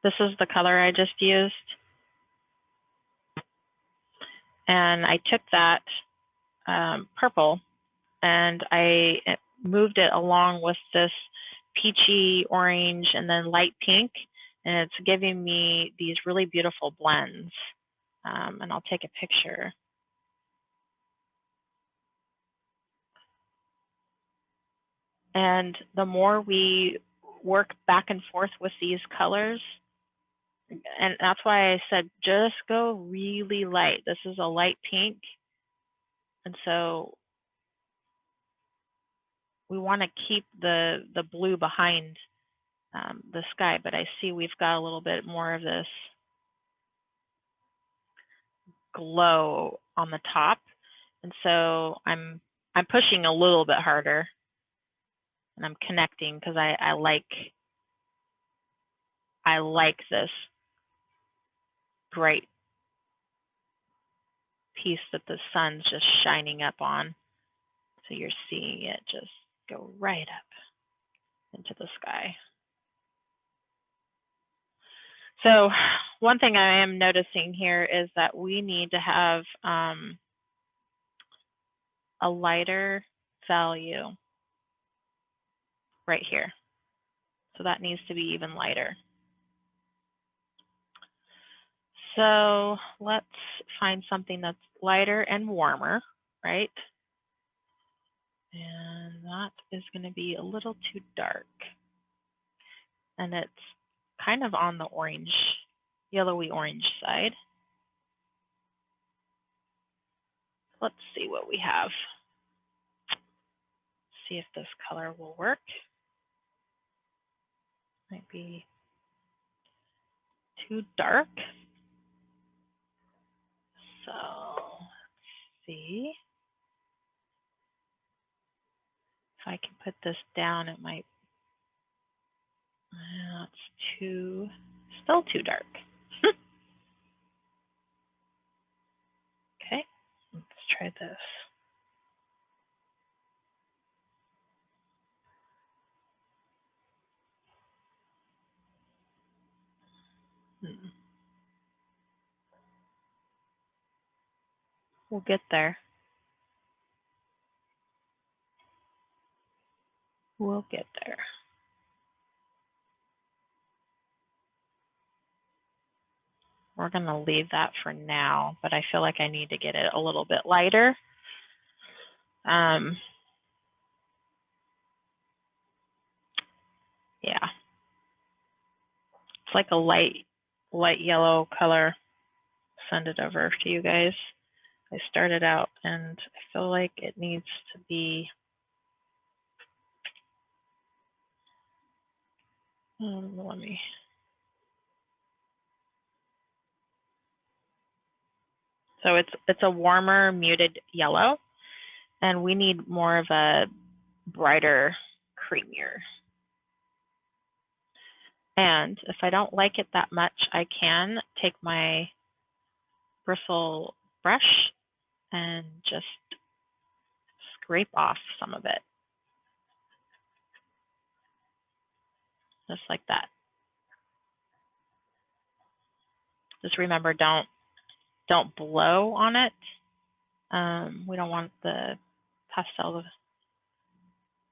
This is the color I just used. And I took that purple and I moved it along with this peachy orange and then light pink. And it's giving me these really beautiful blends. And I'll take a picture. And the more we work back and forth with these colors, and that's why I said just go really light. This is a light pink. And so we want to keep the blue behind the sky, but I see we've got a little bit more of this glow on the top. And so I'm pushing a little bit harder, and I'm connecting because I like this bright piece that the sun's just shining up on. So you're seeing it just go right up into the sky. So one thing I am noticing here is that we need to have a lighter value right here. So that needs to be even lighter. So let's find something that's lighter and warmer, right? And that is going to be a little too dark. And it's kind of on the orange, yellowy orange side. Let's see what we have. See if this color will work. Might be too dark. So let's see. If I can put this down, it might, it's too, still too dark. Okay, let's try this. We'll get there. We'll get there. We're going to leave that for now, but I feel like I need to get it a little bit lighter. Yeah. It's like a light yellow color. Send it over to you guys. I started out and I feel like it needs to be let me. So it's a warmer muted yellow, and we need more of a brighter creamier. And if I don't like it that much, I can take my bristle brush and just scrape off some of it. Just like that. Just remember, don't blow on it. We don't want the pastel to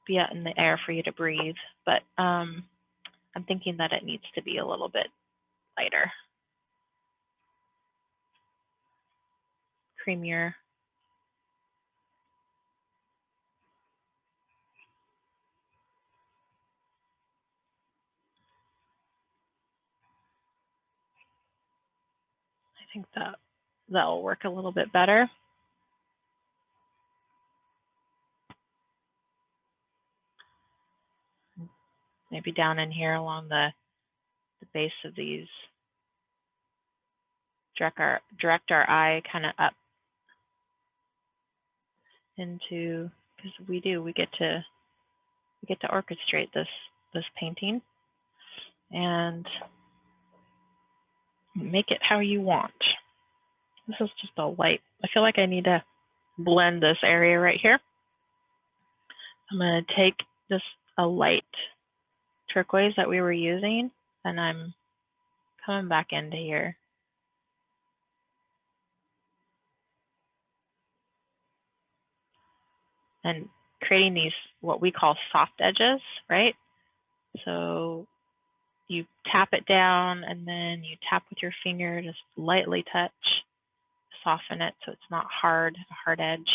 be out in the air for you to breathe, but I'm thinking that it needs to be a little bit lighter, creamier. I think that'll work a little bit better. Maybe down in here along the base of these. Direct our eye kind of up into, because we get to orchestrate this painting and make it how you want. This is just a light. I feel like I need to blend this area right here. I'm going to take just a light turquoise that we were using, and I'm coming back into here. And creating these, what we call soft edges, right? So you tap it down and then you tap with your finger, just lightly touch, soften it so it's not hard, a hard edge.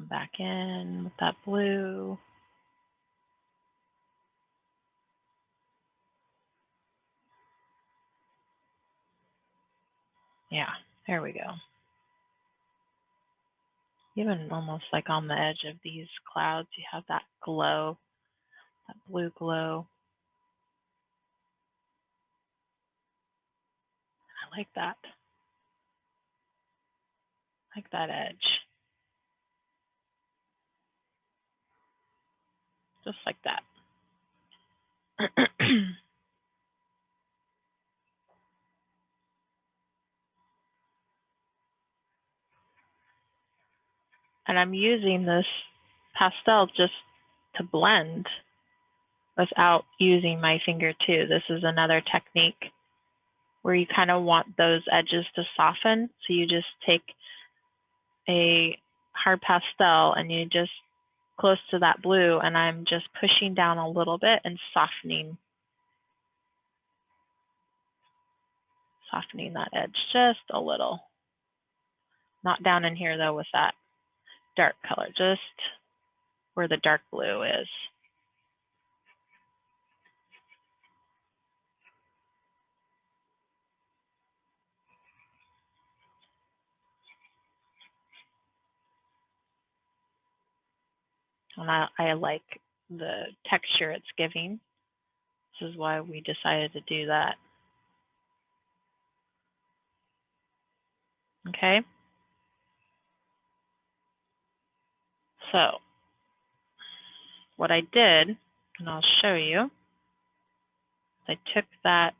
Come back in with that blue. Yeah, there we go. Even almost like on the edge of these clouds, you have that glow, that blue glow. I like that. I like that edge. Just like that. And I'm using this pastel just to blend without using my finger too. This is another technique where you kind of want those edges to soften. So you just take a hard pastel and you just close to that blue, and I'm just pushing down a little bit and softening that edge just a little. Not down in here though with that dark color, just where the dark blue is. And I like the texture it's giving. This is why we decided to do that. Okay. So what I did, and I'll show you, I took that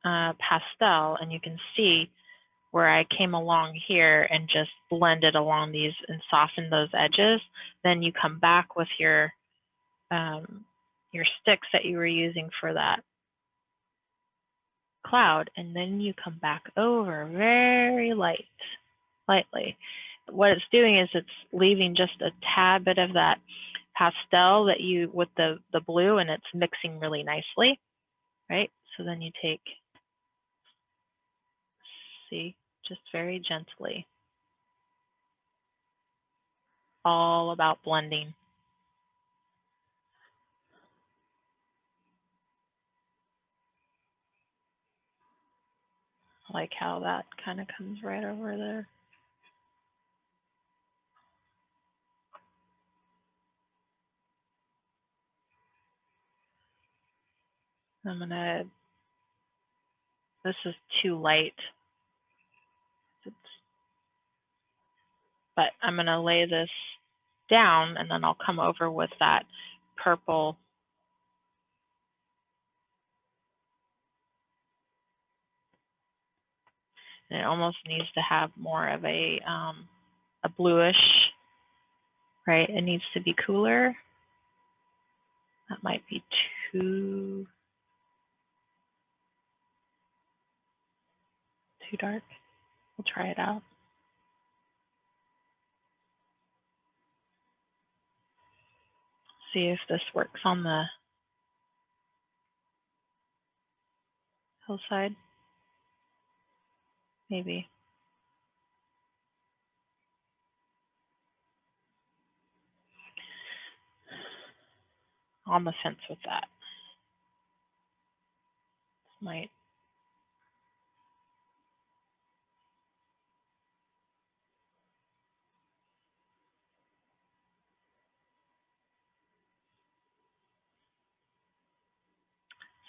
pastel, and you can see where I came along here and just blended along these and softened those edges. Then you come back with your sticks that you were using for that cloud, and then you come back over very lightly. What it's doing is it's leaving just a tad bit of that pastel that you with the blue, and it's mixing really nicely, right? So then you take, see, just very gently. All about blending. I like how that kind of comes right over there. I'm gonna, this is too light. But I'm gonna lay this down, and then I'll come over with that purple. And it almost needs to have more of a bluish, right? It needs to be cooler. That might be too dark. We'll try it out. See if this works on the hillside. Maybe. On the fence with that. Might.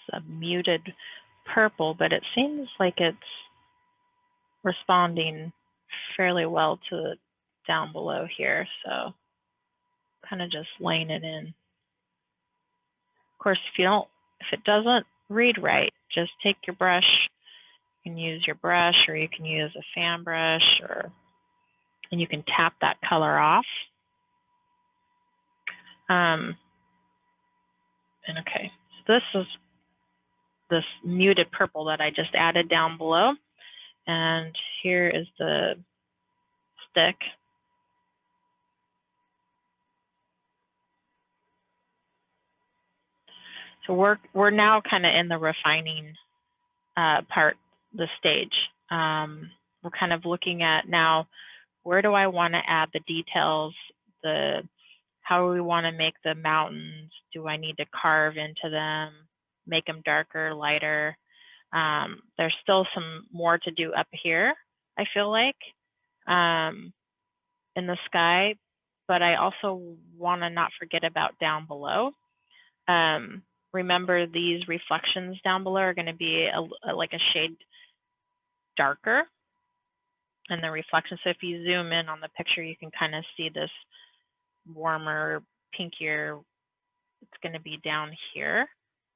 It's a muted purple, but it seems like it's responding fairly well to down below here. So kind of just laying it in. Of course, if it doesn't read right, just take your brush. You can use your brush, or you can use a fan brush, and you can tap that color off. And okay, so this is this muted purple that I just added down below. And here is the stick. So we're now kind of in the refining part, the stage. We're kind of looking at now, where do I want to add the details how we want to make the mountains. Do I need to carve into them, make them darker, lighter? There's still some more to do up here, I feel like, in the sky, but I also want to not forget about down below. Remember, these reflections down below are going to be like a shade darker in the reflection. So if you zoom in on the picture, you can kind of see this warmer, pinkier. It's going to be down here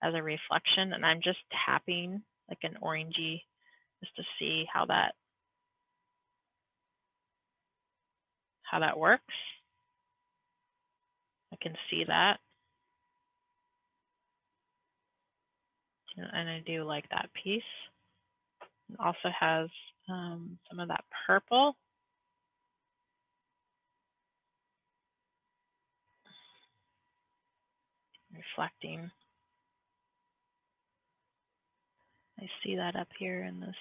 as a reflection, and I'm just tapping like an orangey just to see how that works. I can see that, and I do like that piece. It also has some of that purple. Reflecting. I see that up here in this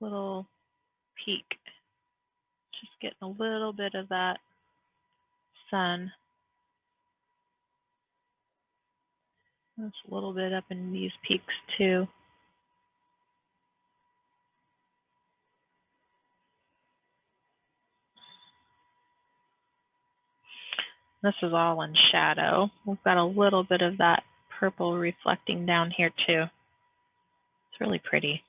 little peak. Just getting a little bit of that sun. That's a little bit up in these peaks too. This is all in shadow. We've got a little bit of that purple reflecting down here too. It's really pretty.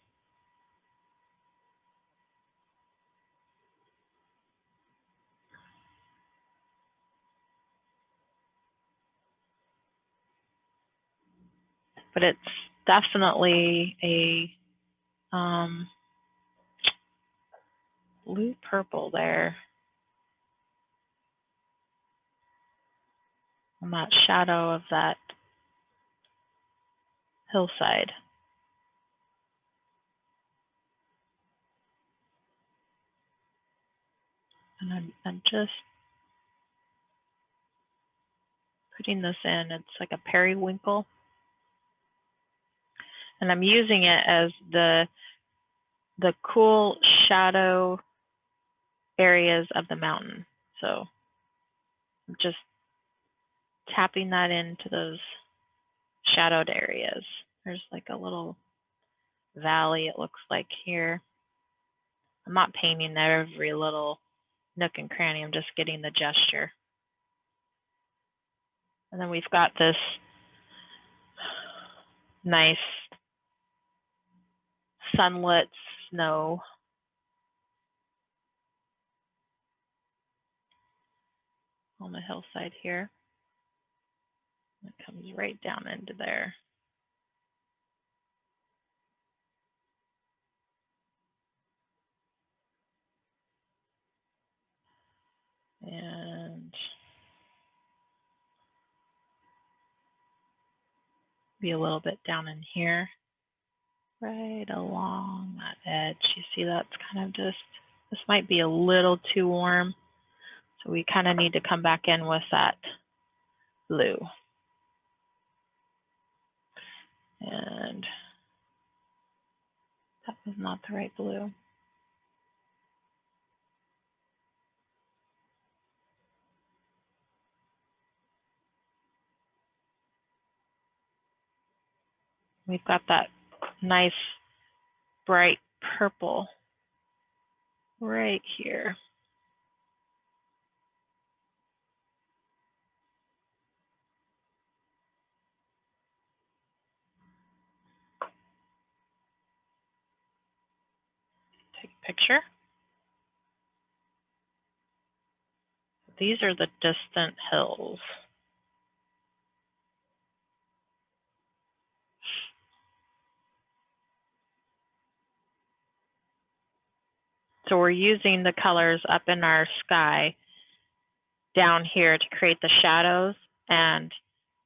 But it's definitely a blue purple there on that shadow of that hillside. And I'm just putting this in. It's like a periwinkle. And I'm using it as the cool shadow areas of the mountain. So I'm just tapping that into those shadowed areas. There's like a little valley, it looks like here. I'm not painting every little nook and cranny, I'm just getting the gesture. And then we've got this nice sunlit snow. On the hillside here. It comes right down into there. And be a little bit down in here, right along that edge. You see that's kind of just, this might be a little too warm. So we kind of need to come back in with that blue. And that was not the right blue. We've got that nice bright purple right here. Take a picture. These are the distant hills. So we're using the colors up in our sky down here to create the shadows and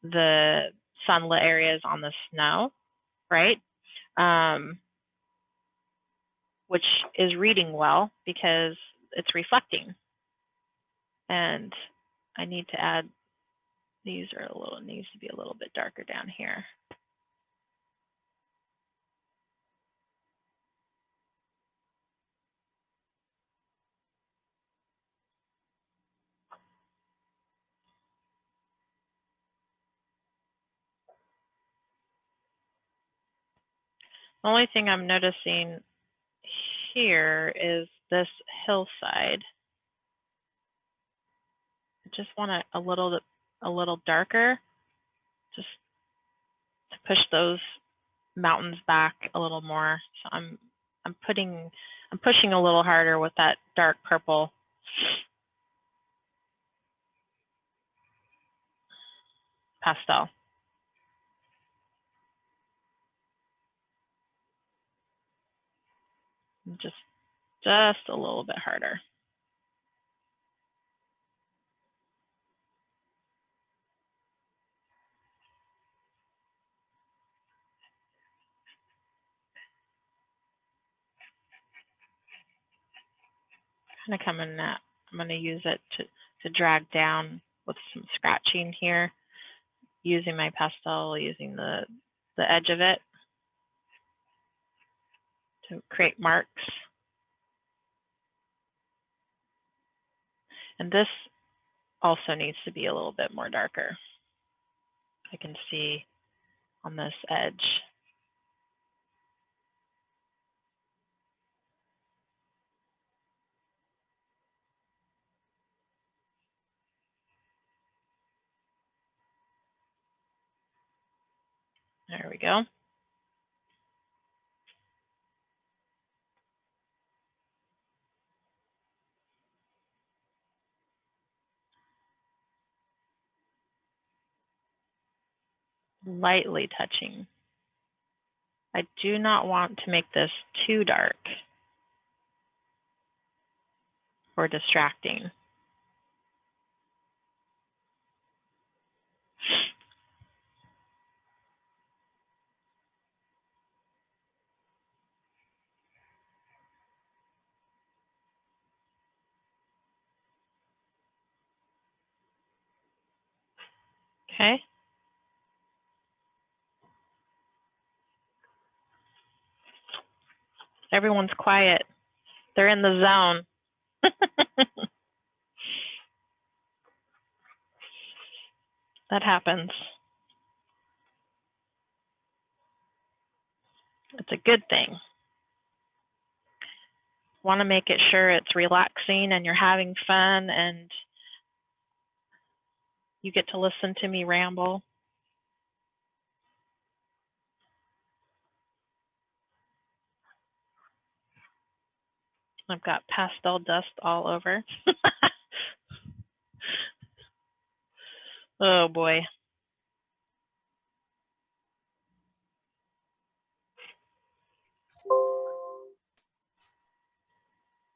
the sunlit areas on the snow, right? Which is reading well because it's reflecting. And I need to add, these are a little, needs to be a little bit darker down here. The only thing I'm noticing here is this hillside. I just want it a little darker, just to push those mountains back a little more. So I'm pushing a little harder with that dark purple. Pastel. Just a little bit harder. Kind of coming at, I'm going to use it to drag down with some scratching here, using my pastel, using the edge of it to create marks. And this also needs to be a little bit more darker. I can see on this edge. There we go. Lightly touching. I do not want to make this too dark or distracting. Okay. Everyone's quiet. They're in the zone. That happens. It's a good thing. Want to make it sure it's relaxing and you're having fun and you get to listen to me ramble. I've got pastel dust all over. Oh boy.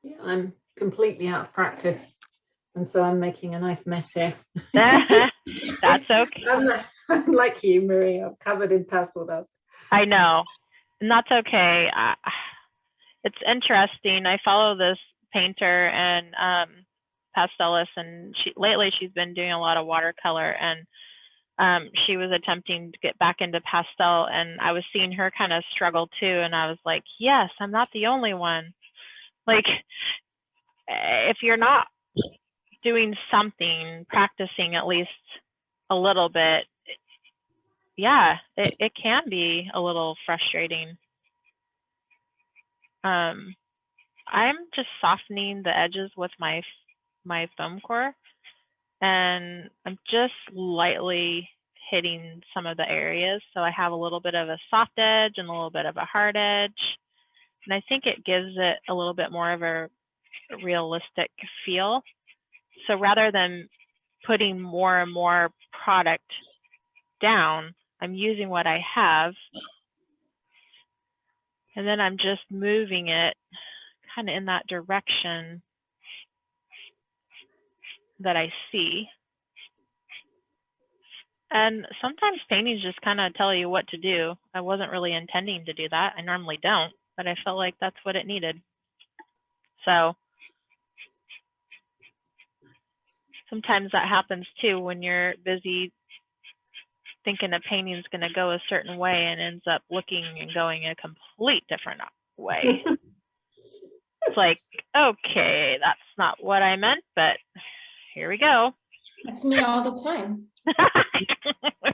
Yeah, I'm completely out of practice, and so I'm making a nice mess here. That's okay. I'm like you, Marie. I'm covered in pastel dust. I know, and that's okay. It's interesting. I follow this painter and pastelist, and lately she's been doing a lot of watercolor, and she was attempting to get back into pastel, and I was seeing her kind of struggle too, and I was like, yes, I'm not the only one. Like, if you're not doing something, practicing at least a little bit, yeah, it can be a little frustrating. I'm just softening the edges with my foam core, and I'm just lightly hitting some of the areas. So I have a little bit of a soft edge and a little bit of a hard edge. And I think it gives it a little bit more of a realistic feel. So rather than putting more and more product down, I'm using what I have. And then I'm just moving it kind of in that direction that I see. And sometimes paintings just kind of tell you what to do. I wasn't really intending to do that. I normally don't, but I felt like that's what it needed. So sometimes that happens too when you're busy thinking a painting's going to go a certain way and ends up looking and going a complete different way. It's like, okay, that's not what I meant, but here we go. That's me all the time.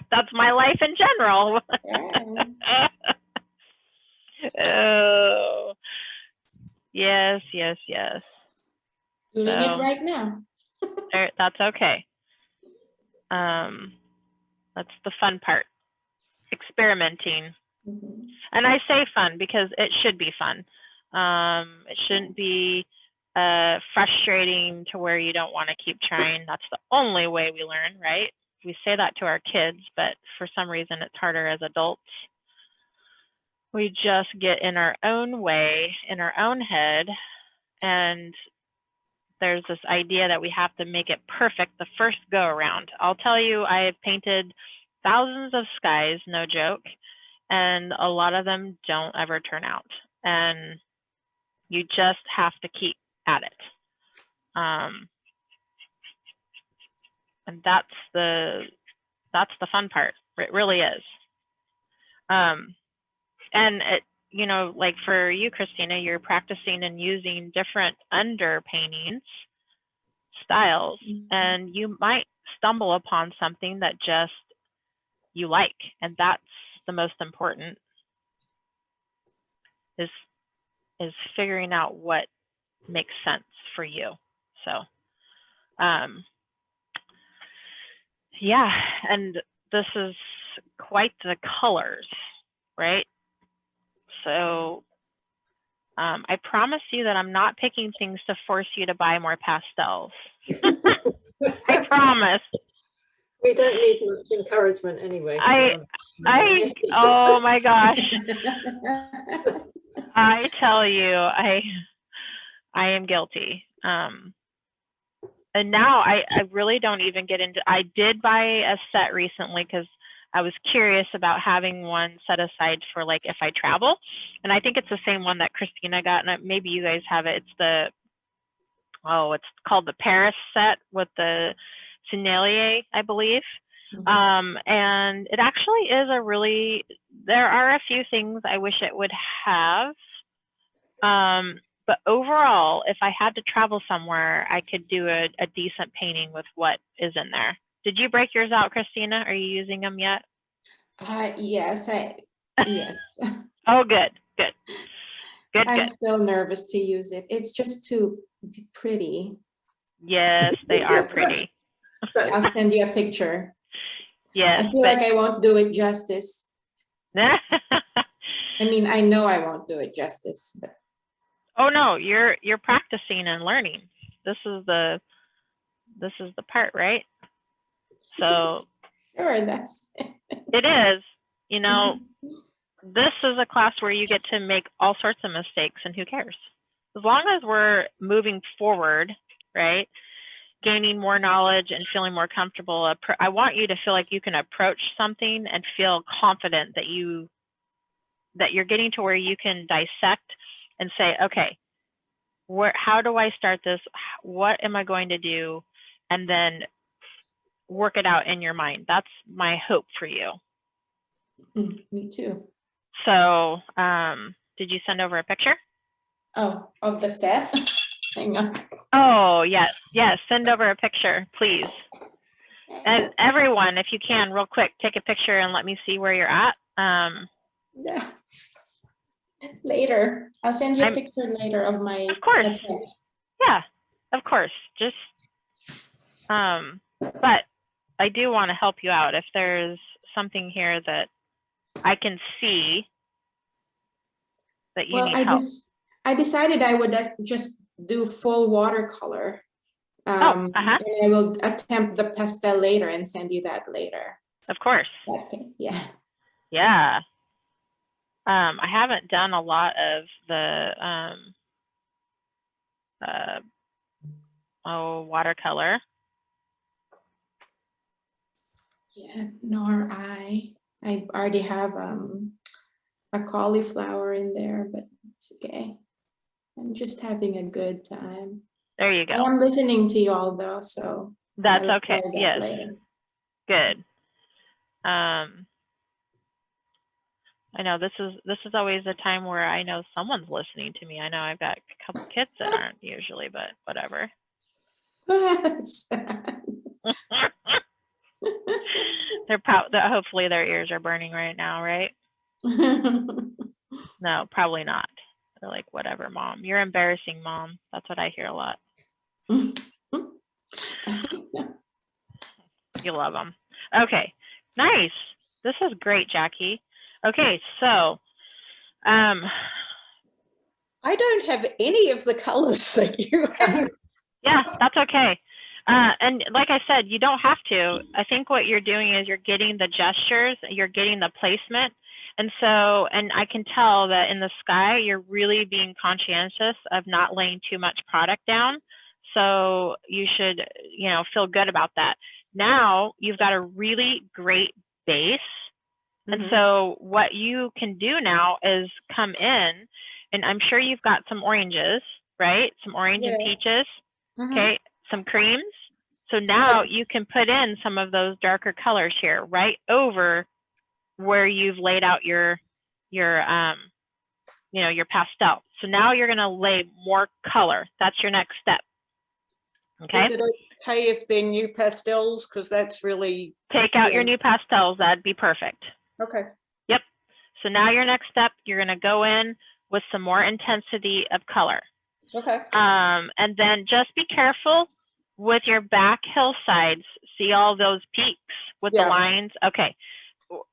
That's my life in general. Yeah. Oh, yes, yes, yes. Doing it So- right now. That's okay. That's the fun part. Experimenting. Mhm. And I say fun because it should be fun. It shouldn't be frustrating to where you don't want to keep trying. That's the only way we learn, right? We say that to our kids, but for some reason it's harder as adults. We just get in our own way, in our own head, and there's this idea that we have to make it perfect the first go around. I'll tell you, I have painted thousands of skies, no joke, and a lot of them don't ever turn out. And you just have to keep at it. And that's the fun part. It really is. And it, you know, like for you, Christina, you're practicing and using different underpaintings styles, and you might stumble upon something that just you like, and that's the most important, is figuring out what makes sense for you. So yeah, and this is quite the colors, right? So I promise you that I'm not picking things to force you to buy more pastels. I promise. We don't need much encouragement anyway. Oh my gosh. I tell you, I am guilty. And now I really don't even get into, I did buy a set recently because I was curious about having one set aside for like if I travel. And I think it's the same one that Christina got, and maybe you guys have it. It's it's called the Paris set with the Sennelier, I believe. And it actually is there are a few things I wish it would have. But overall, if I had to travel somewhere, I could do a decent painting with what is in there. Did you break yours out, Christina? Are you using them yet? Yes, yes. Oh, good. I'm still nervous to use it. It's just too pretty. Yes, they are pretty. I'll send you a picture. Yes. I feel like I won't do it justice. I mean, I know I won't do it justice, but. Oh no, you're practicing and learning. This is the part, right? So Sure, that's it is. You know, this is a class where you get to make all sorts of mistakes, and who cares? As long as we're moving forward, right? Gaining more knowledge and feeling more comfortable. I want you to feel like you can approach something and feel confident that you're getting to where you can dissect and say, okay, how do I start this? What am I going to do? And then work it out in your mind. That's my hope for you. Me too. So, did you send over a picture? Oh, of the set? Hang on. Oh, yes. Send over a picture, please. And everyone, if you can, real quick, take a picture and let me see where you're at. Yeah. Later. I'll send you a picture later of my attempt. Yeah, of course. Just, but I do want to help you out. If there's something here that I can see that you need help. I decided I would just do full watercolor. And I will attempt the pastel later and send you that later. Of course. Yeah. Yeah. I haven't done a lot of the watercolor. Yeah, nor I. I already have a cauliflower in there, but it's okay. I'm just having a good time. There you go. I am listening to you all though, so that's okay. Yes. Later. Good. I know this is always a time where I know someone's listening to me. I know I've got a couple kids that aren't usually, but whatever. Hopefully their ears are burning right now, right? No, probably not. They're like, whatever, mom. You're embarrassing, mom. That's what I hear a lot. You love them. Okay, nice. This is great, Jackie. Okay, so, I don't have any of the colors that you have. yeah, that's okay. And like I said, you don't have to. I think what you're doing is you're getting the gestures, you're getting the placement. And so, and I can tell that in the sky, you're really being conscientious of not laying too much product down. So you should, you know, feel good about that. Now you've got a really great base. And so what you can do now is come in, and I'm sure you've got some oranges, right? Some orange and peaches, okay, some creams. So now you can put in some of those darker colors here, right over where you've laid out your you know, your pastel. So now you're going to lay more color. That's your next step. Okay. Is it okay if they're new pastels? Because that's really. Take out your new pastels. That'd be perfect. Okay. Yep. So now your next step, you're going to go in with some more intensity of color. Okay. And then just be careful with your back hillsides. See all those peaks with the lines? Okay.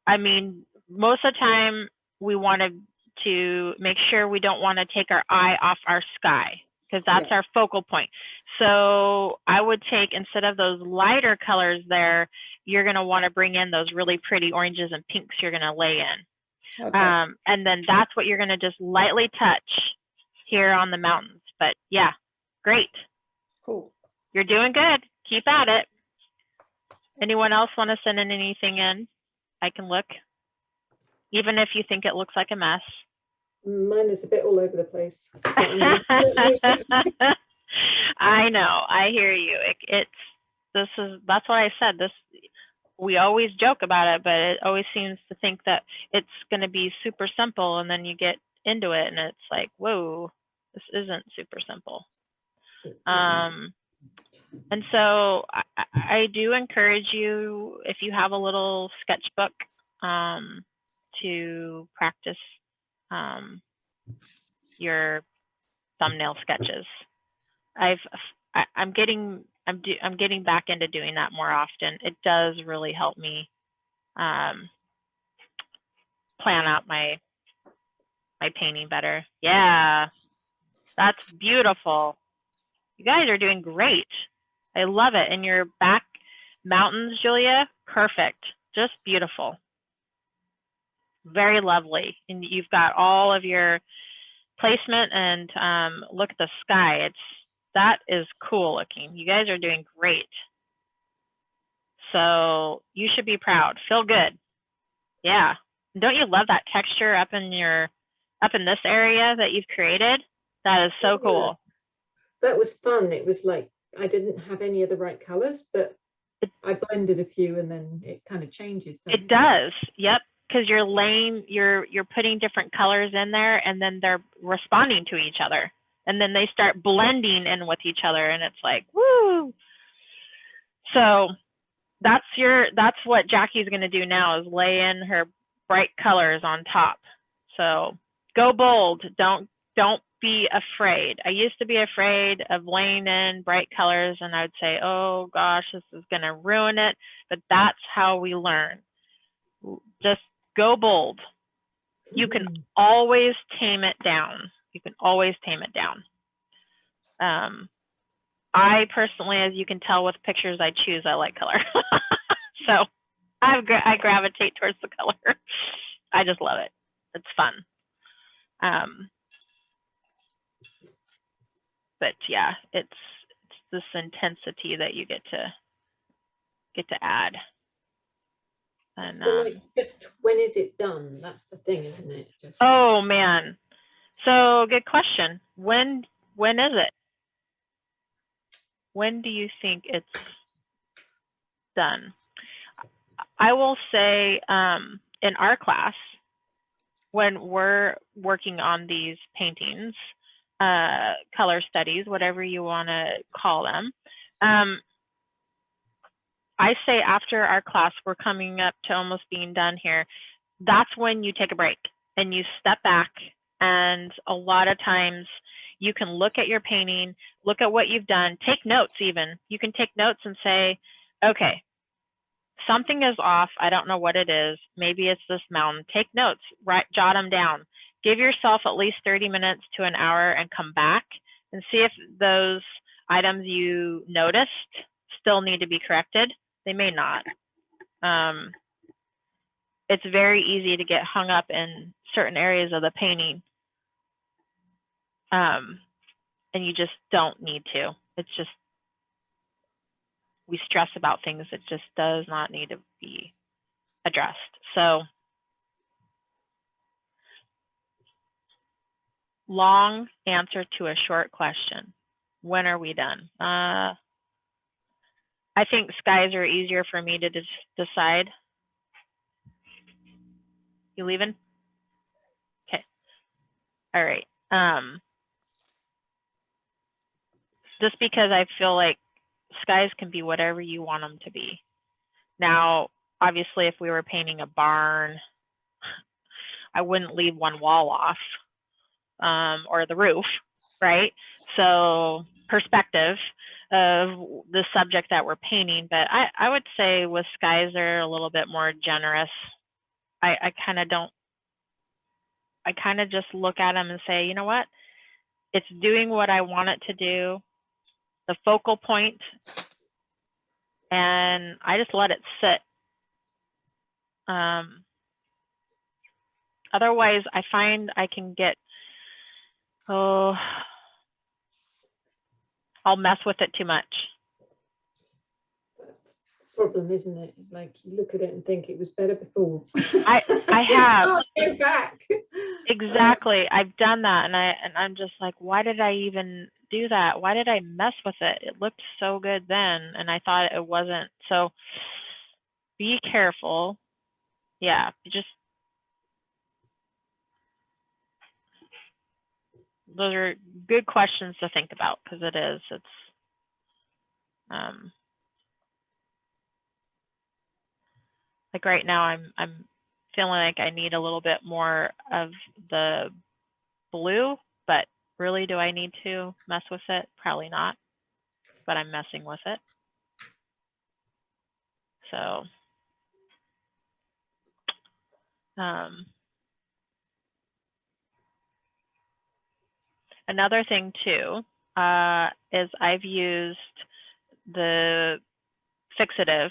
I mean, most of the time we want to make sure we don't want to take our eye off our sky, because that's our focal point. So I would take, instead of those lighter colors there, you're going to want to bring in those really pretty oranges and pinks you're going to lay in. Okay. And then that's what you're going to just lightly touch here on the mountains. But yeah, great. Cool. You're doing good. Keep at it. Anyone else want to send in anything in? I can look, even if you think it looks like a mess. Mine is a bit all over the place. I know. I hear you. That's why I said this. We always joke about it, but it always seems to think that it's going to be super simple, and then you get into it, and it's like, whoa, this isn't super simple. And so I do encourage you, if you have a little sketchbook, to practice your thumbnail sketches. I'm getting back into doing that more often. It does really help me plan out my painting better. Yeah, that's beautiful. You guys are doing great. I love it. And your back mountains, Julia, perfect. Just beautiful. Very lovely. And you've got all of your placement, and look at the sky. That is cool looking. You guys are doing great. So you should be proud. Feel good. Yeah. Don't you love that texture up in this area that you've created? That is so cool. That was fun. It was like I didn't have any of the right colors, but I blended a few, and then it kind of changes. It does. Yep. Because you're putting different colors in there, and then they're responding to each other, and then they start blending in with each other, and it's like, woo. So that's what Jackie's going to do now, is lay in her bright colors on top. So go bold. Don't be afraid. I used to be afraid of laying in bright colors, and I would say, oh gosh, this is going to ruin it. But that's how we learn. Just go bold. You can always tame it down. You can always tame it down. I personally, as you can tell with pictures I choose, I like color. So I gravitate towards the color. I just love it. It's fun. But yeah, it's this intensity that you get to add. And so like, just when is it done? That's the thing, isn't it? Just oh man, so good question. When is it? When do you think it's done? I will say in our class, when we're working on these paintings, color studies, whatever you want to call them, I say after our class, we're coming up to almost being done here. That's when you take a break and you step back And a lot of times you can look at your painting, look at what you've done, take notes even. You can take notes and say, okay, something is off. I don't know what it is. Maybe it's this mountain. Take notes, jot them down. Give yourself at least 30 minutes to an hour and come back and see if those items you noticed still need to be corrected. They may not. It's very easy to get hung up in certain areas of the painting. And you just don't need to. It's just, we stress about things that just does not need to be addressed. So long answer to a short question. When are we done? I think skies are easier for me to decide. You leaving? Okay. All right. Just because I feel like skies can be whatever you want them to be. Now, obviously, if we were painting a barn, I wouldn't leave one wall off, or the roof, right? So perspective of the subject that we're painting, but I would say with skies, they're a little bit more generous. I kind of don't, I kind of just look at them and say, you know what? It's doing what I want it to do, the focal point, and I just let it sit. Otherwise, I find I can get, I'll mess with it too much. That's the problem, isn't it? It's like you look at it and think it was better before. I have. You can't go back. Exactly. I've done that, and I'm just like, why did I even do that? Why did I mess with it? It looked so good then, and I thought it wasn't. So be careful. Yeah, just those are good questions to think about, because it is. It's like right now I'm feeling like I need a little bit more of the blue, but really, do I need to mess with it? Probably not, but I'm messing with it. So another thing too is I've used the Fixative,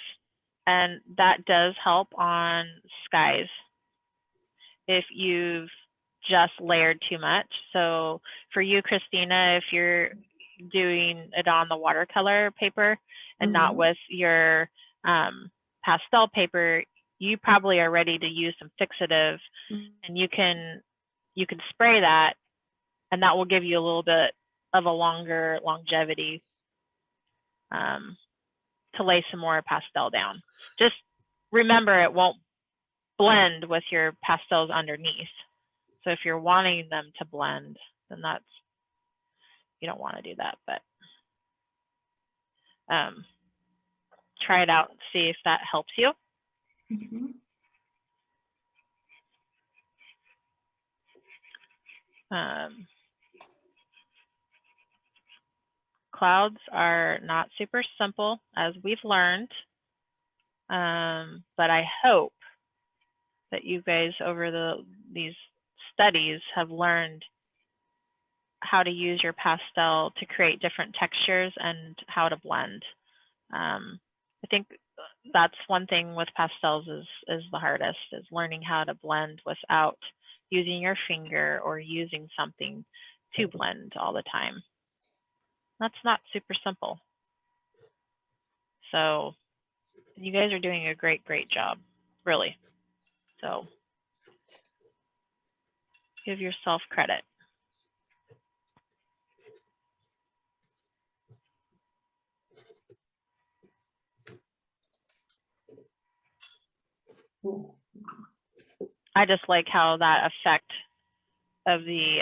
and that does help on skies if you've just layered too much. So for you, Christina, if you're doing it on the watercolor paper and not with your pastel paper, you probably are ready to use some Fixative, and you can spray that, and that will give you a little bit of a longer longevity to lay some more pastel down. Just remember, it won't blend with your pastels underneath. So if you're wanting them to blend, then that's, you don't want to do that, but try it out and see if that helps you. Clouds are not super simple, as we've learned, but I hope that you guys over these studies have learned how to use your pastel to create different textures and how to blend. I think that's one thing with pastels is the hardest, is learning how to blend without using your finger or using something to blend all the time. That's not super simple. So you guys are doing a great job, really. So give yourself credit. I just like how that effect of the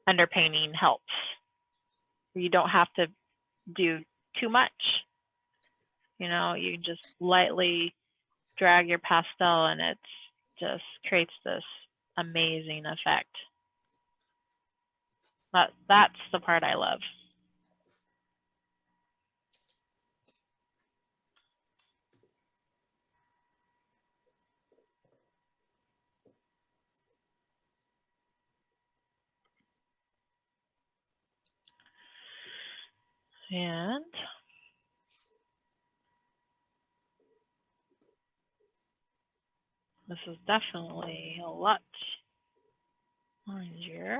underpainting helps. You don't have to do too much. You know, you can just lightly drag your pastel, and it just creates this amazing effect. That's the part I love. And this is definitely a lot orangier.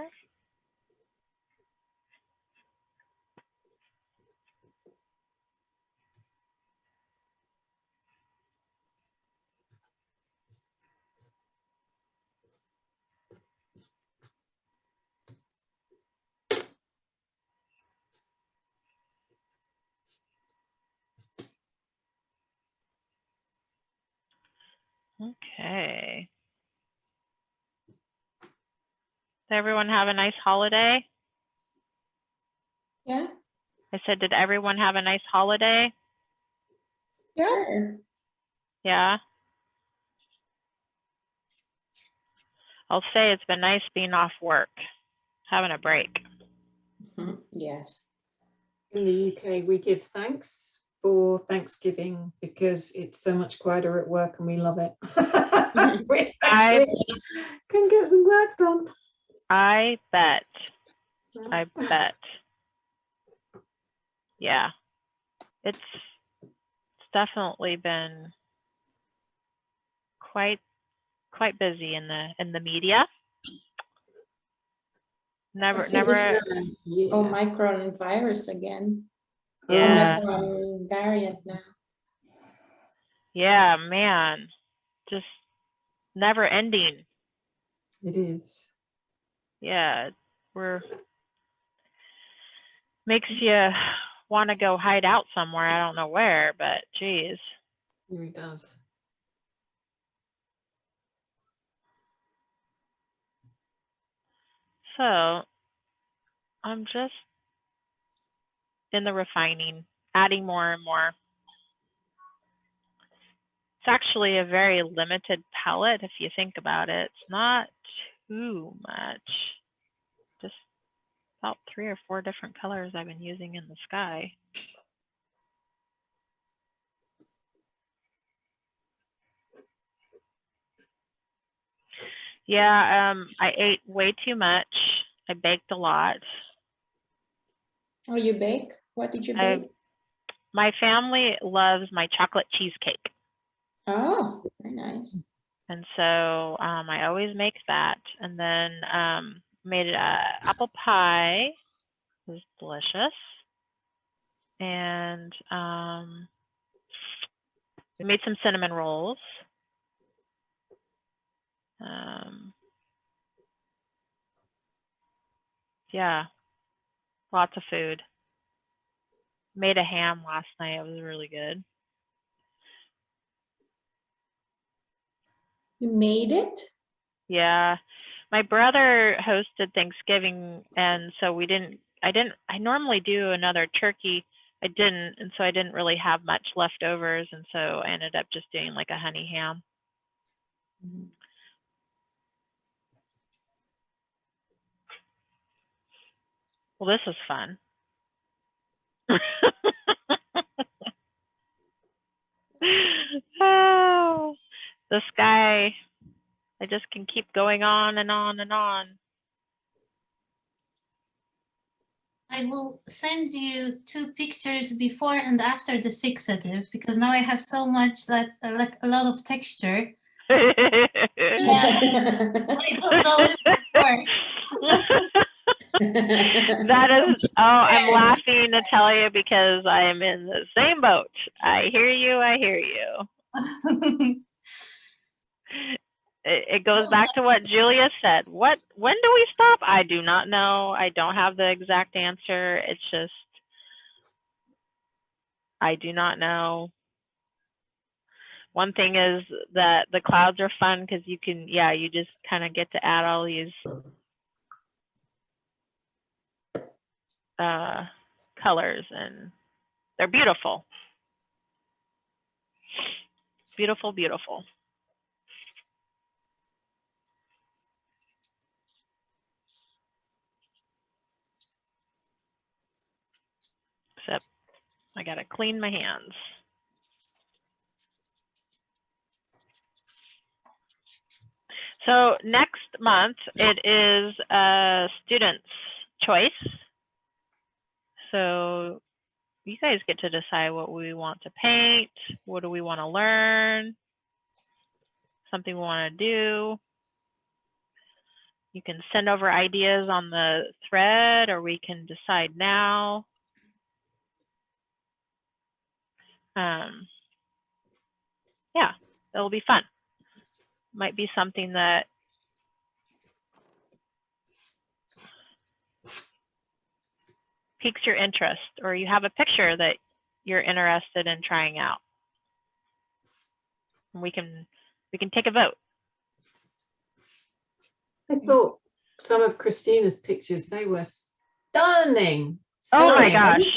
Okay. Did everyone have a nice holiday? Yeah, I said, did everyone have a nice holiday? sure. Yeah. I'll say it's been nice being off work, having a break. Yes. In the UK, we give thanks for Thanksgiving because it's so much quieter at work and we love it. We actually can get some work done. I bet. I bet. Yeah. It's definitely been quite busy in the media. Never I think it's Yeah. Omicron virus again. Yeah. Omicron variant now. Yeah, man. Just never ending. It is. Yeah. Makes you want to go hide out somewhere. I don't know where, but geez. It really does. So I'm just in the refining, adding more and more. It's actually a very limited palette if you think about it. It's not too much. Just about 3 or 4 different colors I've been using in the sky. Yeah, I ate way too much. I baked a lot. Oh, you bake? What did you bake? My family loves my chocolate cheesecake. Oh, very nice. And so I always make that. And then made apple pie. It was delicious. And we made some cinnamon rolls. Yeah, lots of food. Made a ham last night. It was really good. You made it? Yeah. My brother hosted Thanksgiving, and so I normally do another turkey. I didn't, and so I didn't really have much leftovers, and so I ended up just doing like a honey ham. Well, this is fun. Oh, the sky, I just can keep going on and on and on. I will send you 2 pictures before and after the fixative because now I have so much that like a lot of texture. Yeah, I don't know if this works. That is, oh, I'm laughing to tell you because I am in the same boat. I hear you. I hear you. It goes back to what Julia said. When do we stop? I do not know. I don't have the exact answer. It's just, I do not know. One thing is that the clouds are fun because you can, yeah, you just kind of get to add all these colors, and they're beautiful. Beautiful, beautiful. gotta clean my hands. So next month, it is a student's choice. So you guys get to decide what we want to paint, what do we want to learn, something we want to do. You can send over ideas on the thread, or we can decide now. Yeah, it'll be fun. Might be something that piques your interest, or you have a picture that you're interested in trying out. And we can take a vote. I thought some of Christina's pictures, they were stunning. Oh my stunning. gosh.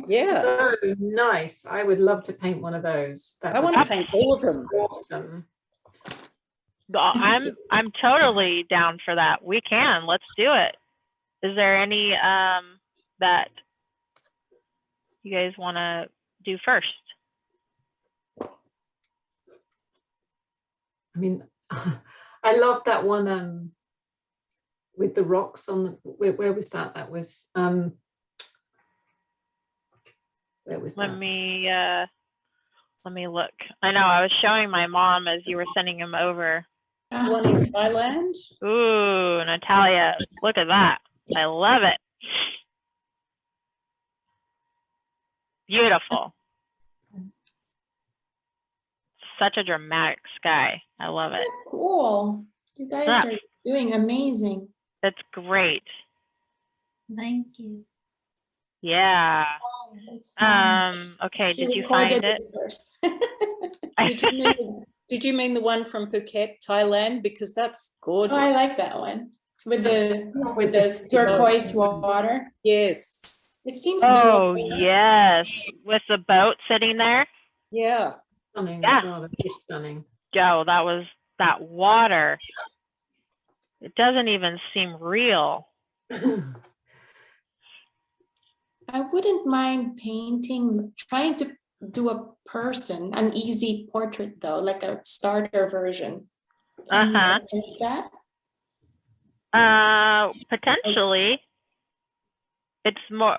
Yeah. So nice. I would love to paint one of those. I want to paint all of them. Awesome. I'm totally down for that. We can. Let's do it. Is there any that you guys want to do first? I mean, I love that one with the rocks on the, where was that? That was where was that? Let me look. I know I was showing my mom as you were sending him over. One in Thailand. Ooh, Natalia, look at that. I love it. Beautiful. Such a dramatic sky. I love it. Cool. You guys Yeah. are doing amazing. It's great. Thank you. Yeah. Oh, it's fun. Okay, She did you recorded find it? first. Did you mean the one from Phuket, Thailand? Because that's Oh, gorgeous. I like that one with the the turquoise water. Yes. It seems Oh, doable. yes. With the boat sitting there. Yeah. Stunning Yeah. as well. They're just stunning. Joe, that water. It doesn't even seem real. I wouldn't mind trying to do a person, an easy portrait though, like a starter version. Can you attempt that? Potentially. It's more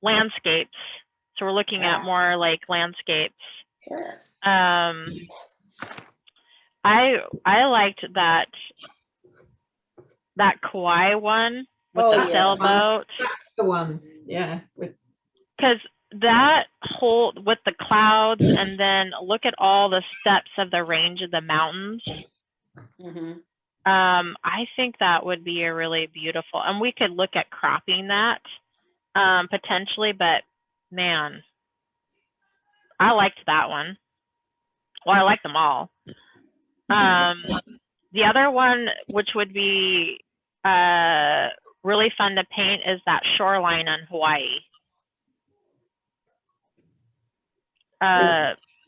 landscapes. So we're looking at more like landscapes. Sure. I liked that Kauai one with the sailboat. That's the one. Yeah. Because that whole with the clouds, and then look at all the steps of the range of the mountains. Mm-hmm. I think that would be a really beautiful, and we could look at cropping that potentially, but man, I liked that one. Well, I like them all. The other one, which would be really fun to paint, is that shoreline on Hawaii.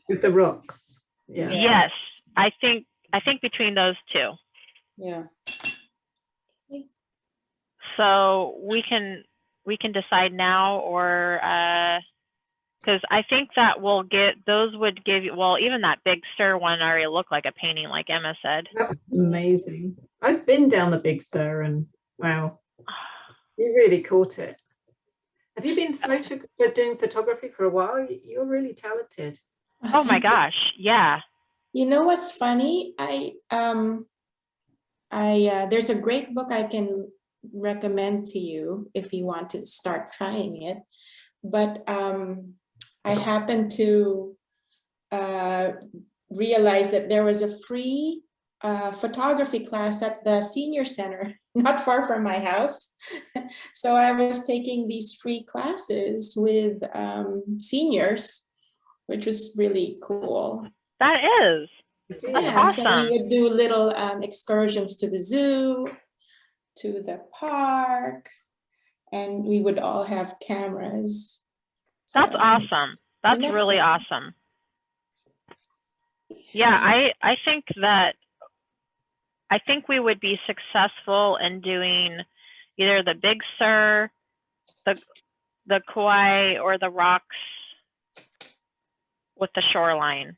With the rocks. Yeah. Yes, I think between those two. Yeah. So we can decide now, or because I think that would give you, well, even that Big Sur one already looked like a painting, like Emma said. That was amazing. I've been down the Big Sur and wow, you really caught it. Have you been doing photography for a while? You're really talented. Oh my gosh, yeah. You know what's funny? There's a great book I can recommend to you if you want to start trying it. But I happened to realize that there was a free photography class at the senior center, not far from my house. So I was taking these free classes with seniors, which was really cool. That is. That's awesome. So we would do little excursions to the zoo, to the park, and we would all have cameras. That's So, awesome. That's really awesome. Yeah, I think we would be successful in doing either the Big Sur, the Kauai or the rocks with the shoreline?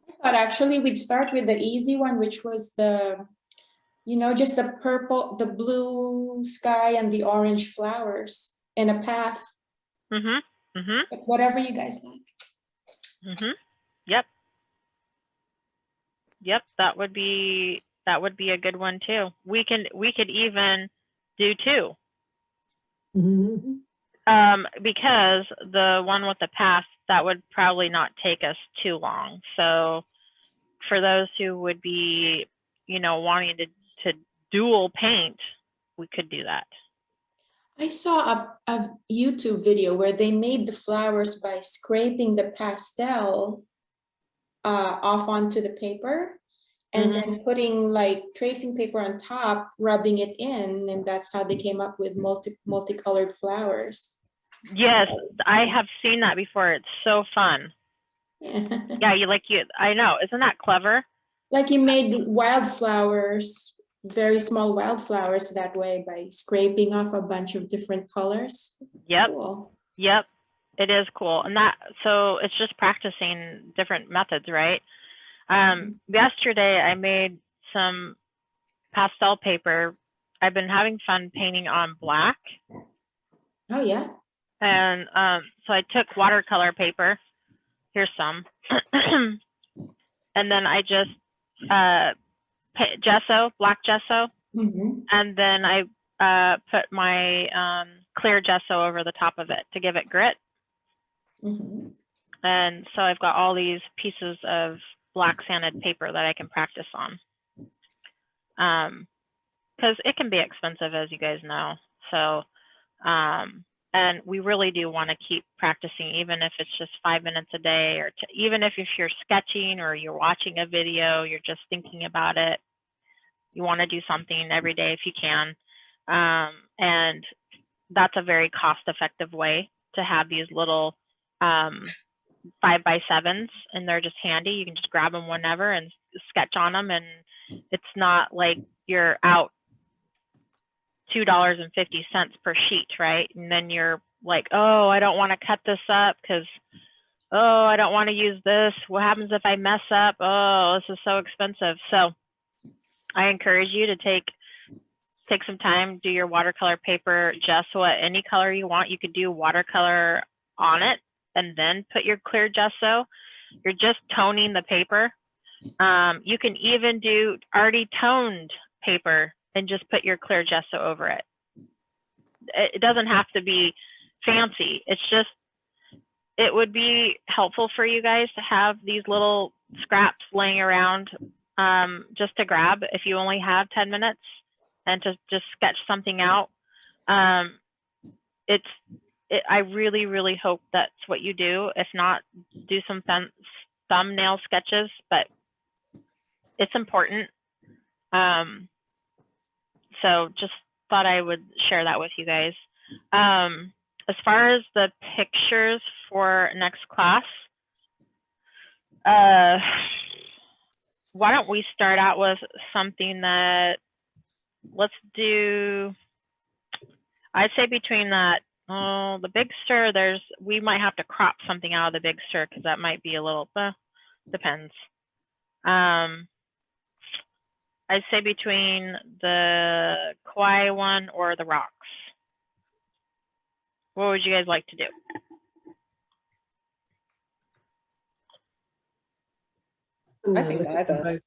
I thought actually we'd start with the easy one, which was the, you know, just the purple, the blue sky and the orange flowers and a path. But whatever you guys like. Yep. Yep, that would be a good one too. We could even do 2. Because the one with the path, that would probably not take us too long. So for those who would be, you know, wanting to dual paint, we could do that. I saw a YouTube video where they made the flowers by scraping the pastel off onto the paper and then putting like tracing paper on top, rubbing it in, and that's how they came up with multicolored flowers. Yes, I have seen that before. It's so fun. Yeah, I know. Isn't that clever? Like you made wildflowers, very small wildflowers that way by scraping off a bunch of different colors. Yep. Cool. Yep. It is cool. And so it's just practicing different methods, right? Yesterday I made some pastel paper. I've been having fun painting on black. Oh yeah. And so I took watercolor paper. Here's some. And then I just black gesso. And then I put my clear gesso over the top of it to give it grit. And so I've got all these pieces of black sanded paper that I can practice on. Because it can be expensive, as you guys know. So, and we really do want to keep practicing, even if it's just 5 minutes a day, or even if you're sketching or you're watching a video, you're just thinking about it. You want to do something every day if you can. And that's a very cost-effective way to have these little 5x7s, and they're just handy. You can just grab them whenever and sketch on them, and it's not like you're out $2.50 per sheet, right? And then you're like, oh, I don't want to cut this up because, oh, I don't want to use this. What happens if I mess up? Oh, this is so expensive. So I encourage you to take some time, do your watercolor paper, gesso at any color you want. You could do watercolor on it and then put your clear gesso. You're just toning the paper. You can even do already toned paper and just put your clear gesso over it. It doesn't have to be fancy. It's just, it would be helpful for you guys to have these little scraps laying around just to grab if you only have 10 minutes and to just sketch something out. I really, really hope that's what you do. If not, do some thumbnail sketches, but it's important. So just thought I would share that with you guys. As far as the pictures for next class, why don't we start out with something that, let's do, I'd say between that, the big stir, we might have to crop something out of the big stir because that might be a little, depends. I'd say between the Kauai one or the rocks. What would you guys like to do? I think either.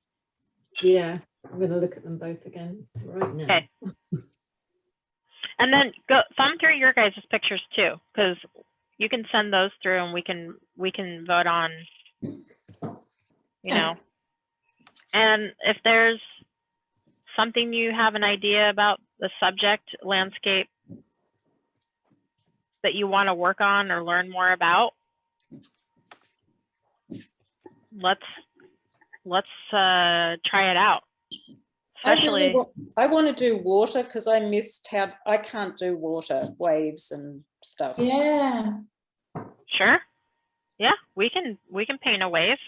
Yeah, I'm going to look at them both again right now. Okay. And then go thumb through your guys' pictures too, because you can send those through and we can vote on, you know. And if there's something you have an idea about the subject landscape that you want to work on or learn more about, let's try it out. Especially, I want to do water because I missed how I can't do water, waves and stuff. Yeah. Sure. Yeah, we can paint a wave.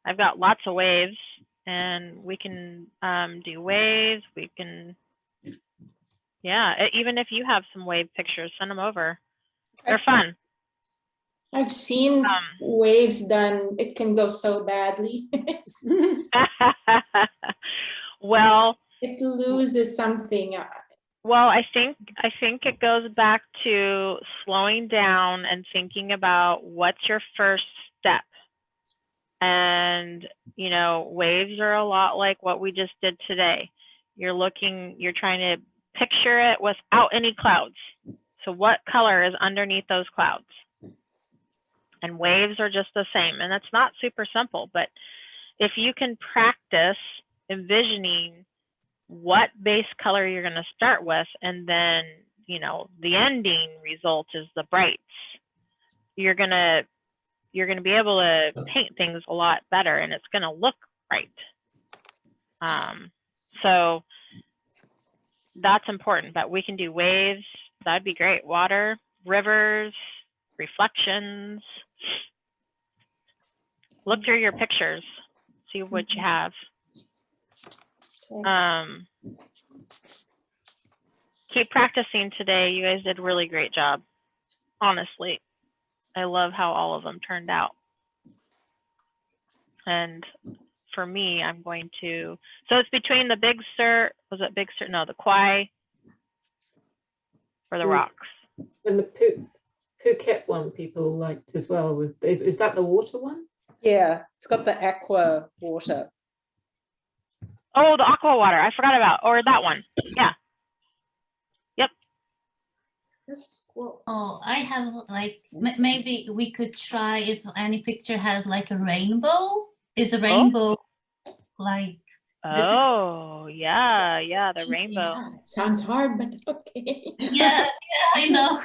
I've got lots of waves, and we can do waves. We can Yeah, even if you have some wave pictures, send them over. They're fun. I've seen waves done. It can go so badly. Well, It loses something. well, I think it goes back to slowing down and thinking about what's your first step. And, you know, waves are a lot like what we just did today. You're trying to picture it without any clouds. So what color is underneath those clouds? And waves are just the same. And that's not super simple, but if you can practice envisioning what base color you're going to start with, and then, you know, the ending result is the brights, you're going to be able to paint things a lot better, and it's going to look right. So that's important, but we can do waves. That'd be great. Water, rivers, reflections. Look through your pictures, see what you have. Keep practicing today. You guys did a really great job. Honestly, I love how all of them turned out. And for me, I'm going to, so it's between the Big Sur, was it Big Sur? No, the Kwai or the rocks. And the Phuket one people liked as well. Is that the water one? Yeah, it's got the aqua water. Oh, the aqua water. I forgot about, or that one. Yeah. Yep. Oh, I have like, maybe we could try if any picture has like a rainbow. Is a rainbow like difficult? Oh, yeah, yeah, the rainbow. Yeah, sounds hard, but okay. Yeah, I know,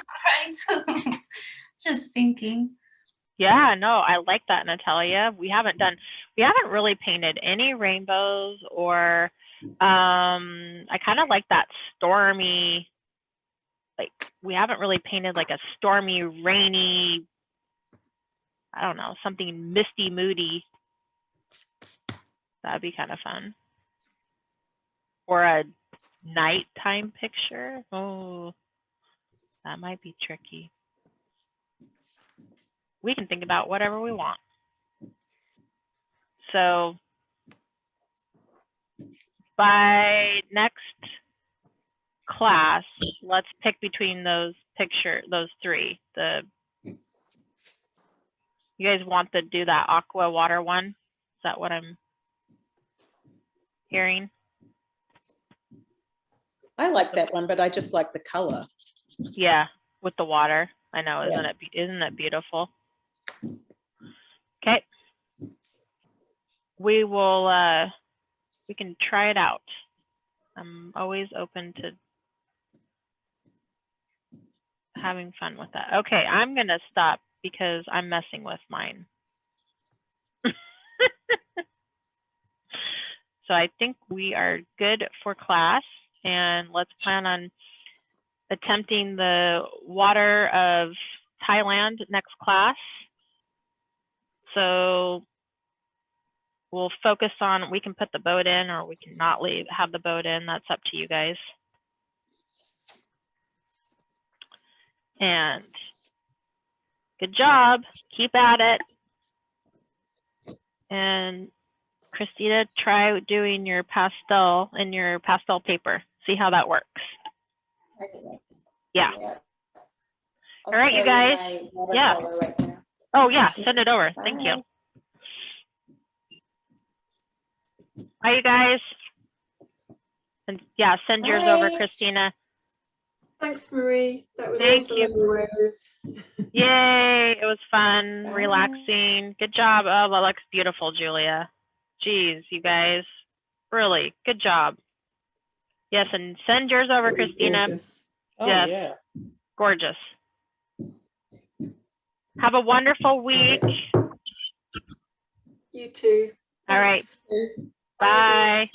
right? Just thinking. Yeah, no, I like that, Natalia. We haven't really painted any rainbows, or I kind of like that stormy, like we haven't really painted like a stormy, rainy, I don't know, something misty, moody. That'd be kind of fun. Or a nighttime picture. Oh, that might be tricky. We can think about whatever we want. So by next class, let's pick between those three. You guys want to do that aqua water one? Is that what I'm hearing? I like that one, but I just like the color. Yeah, with the water. I know, isn't it beautiful? Okay. We can try it out. I'm always open to having fun with that. Okay, I'm gonna stop because I'm messing with mine. So I think we are good for class, and let's plan on attempting the water of Thailand next class. So we'll focus on, we can put the boat in or we can not have the boat in. That's up to you guys. And good job. Keep at it. And Christina, try doing your pastel in your pastel paper. See how that works. Yeah. All right, you guys. Yeah. Oh, yeah. Send it over. Thank you. Bye, you guys. And yeah, send yours over, Christina. Thanks, Marie. That was Thank awesome. you. Yay. It was fun, relaxing. Good job. Oh, that looks beautiful, Julia. Jeez, you guys. Really, good job. Yes, and send yours over, Christina. Gorgeous. Oh, yes. yeah. Gorgeous. Have a wonderful week. You too. All right. Thanks. Bye.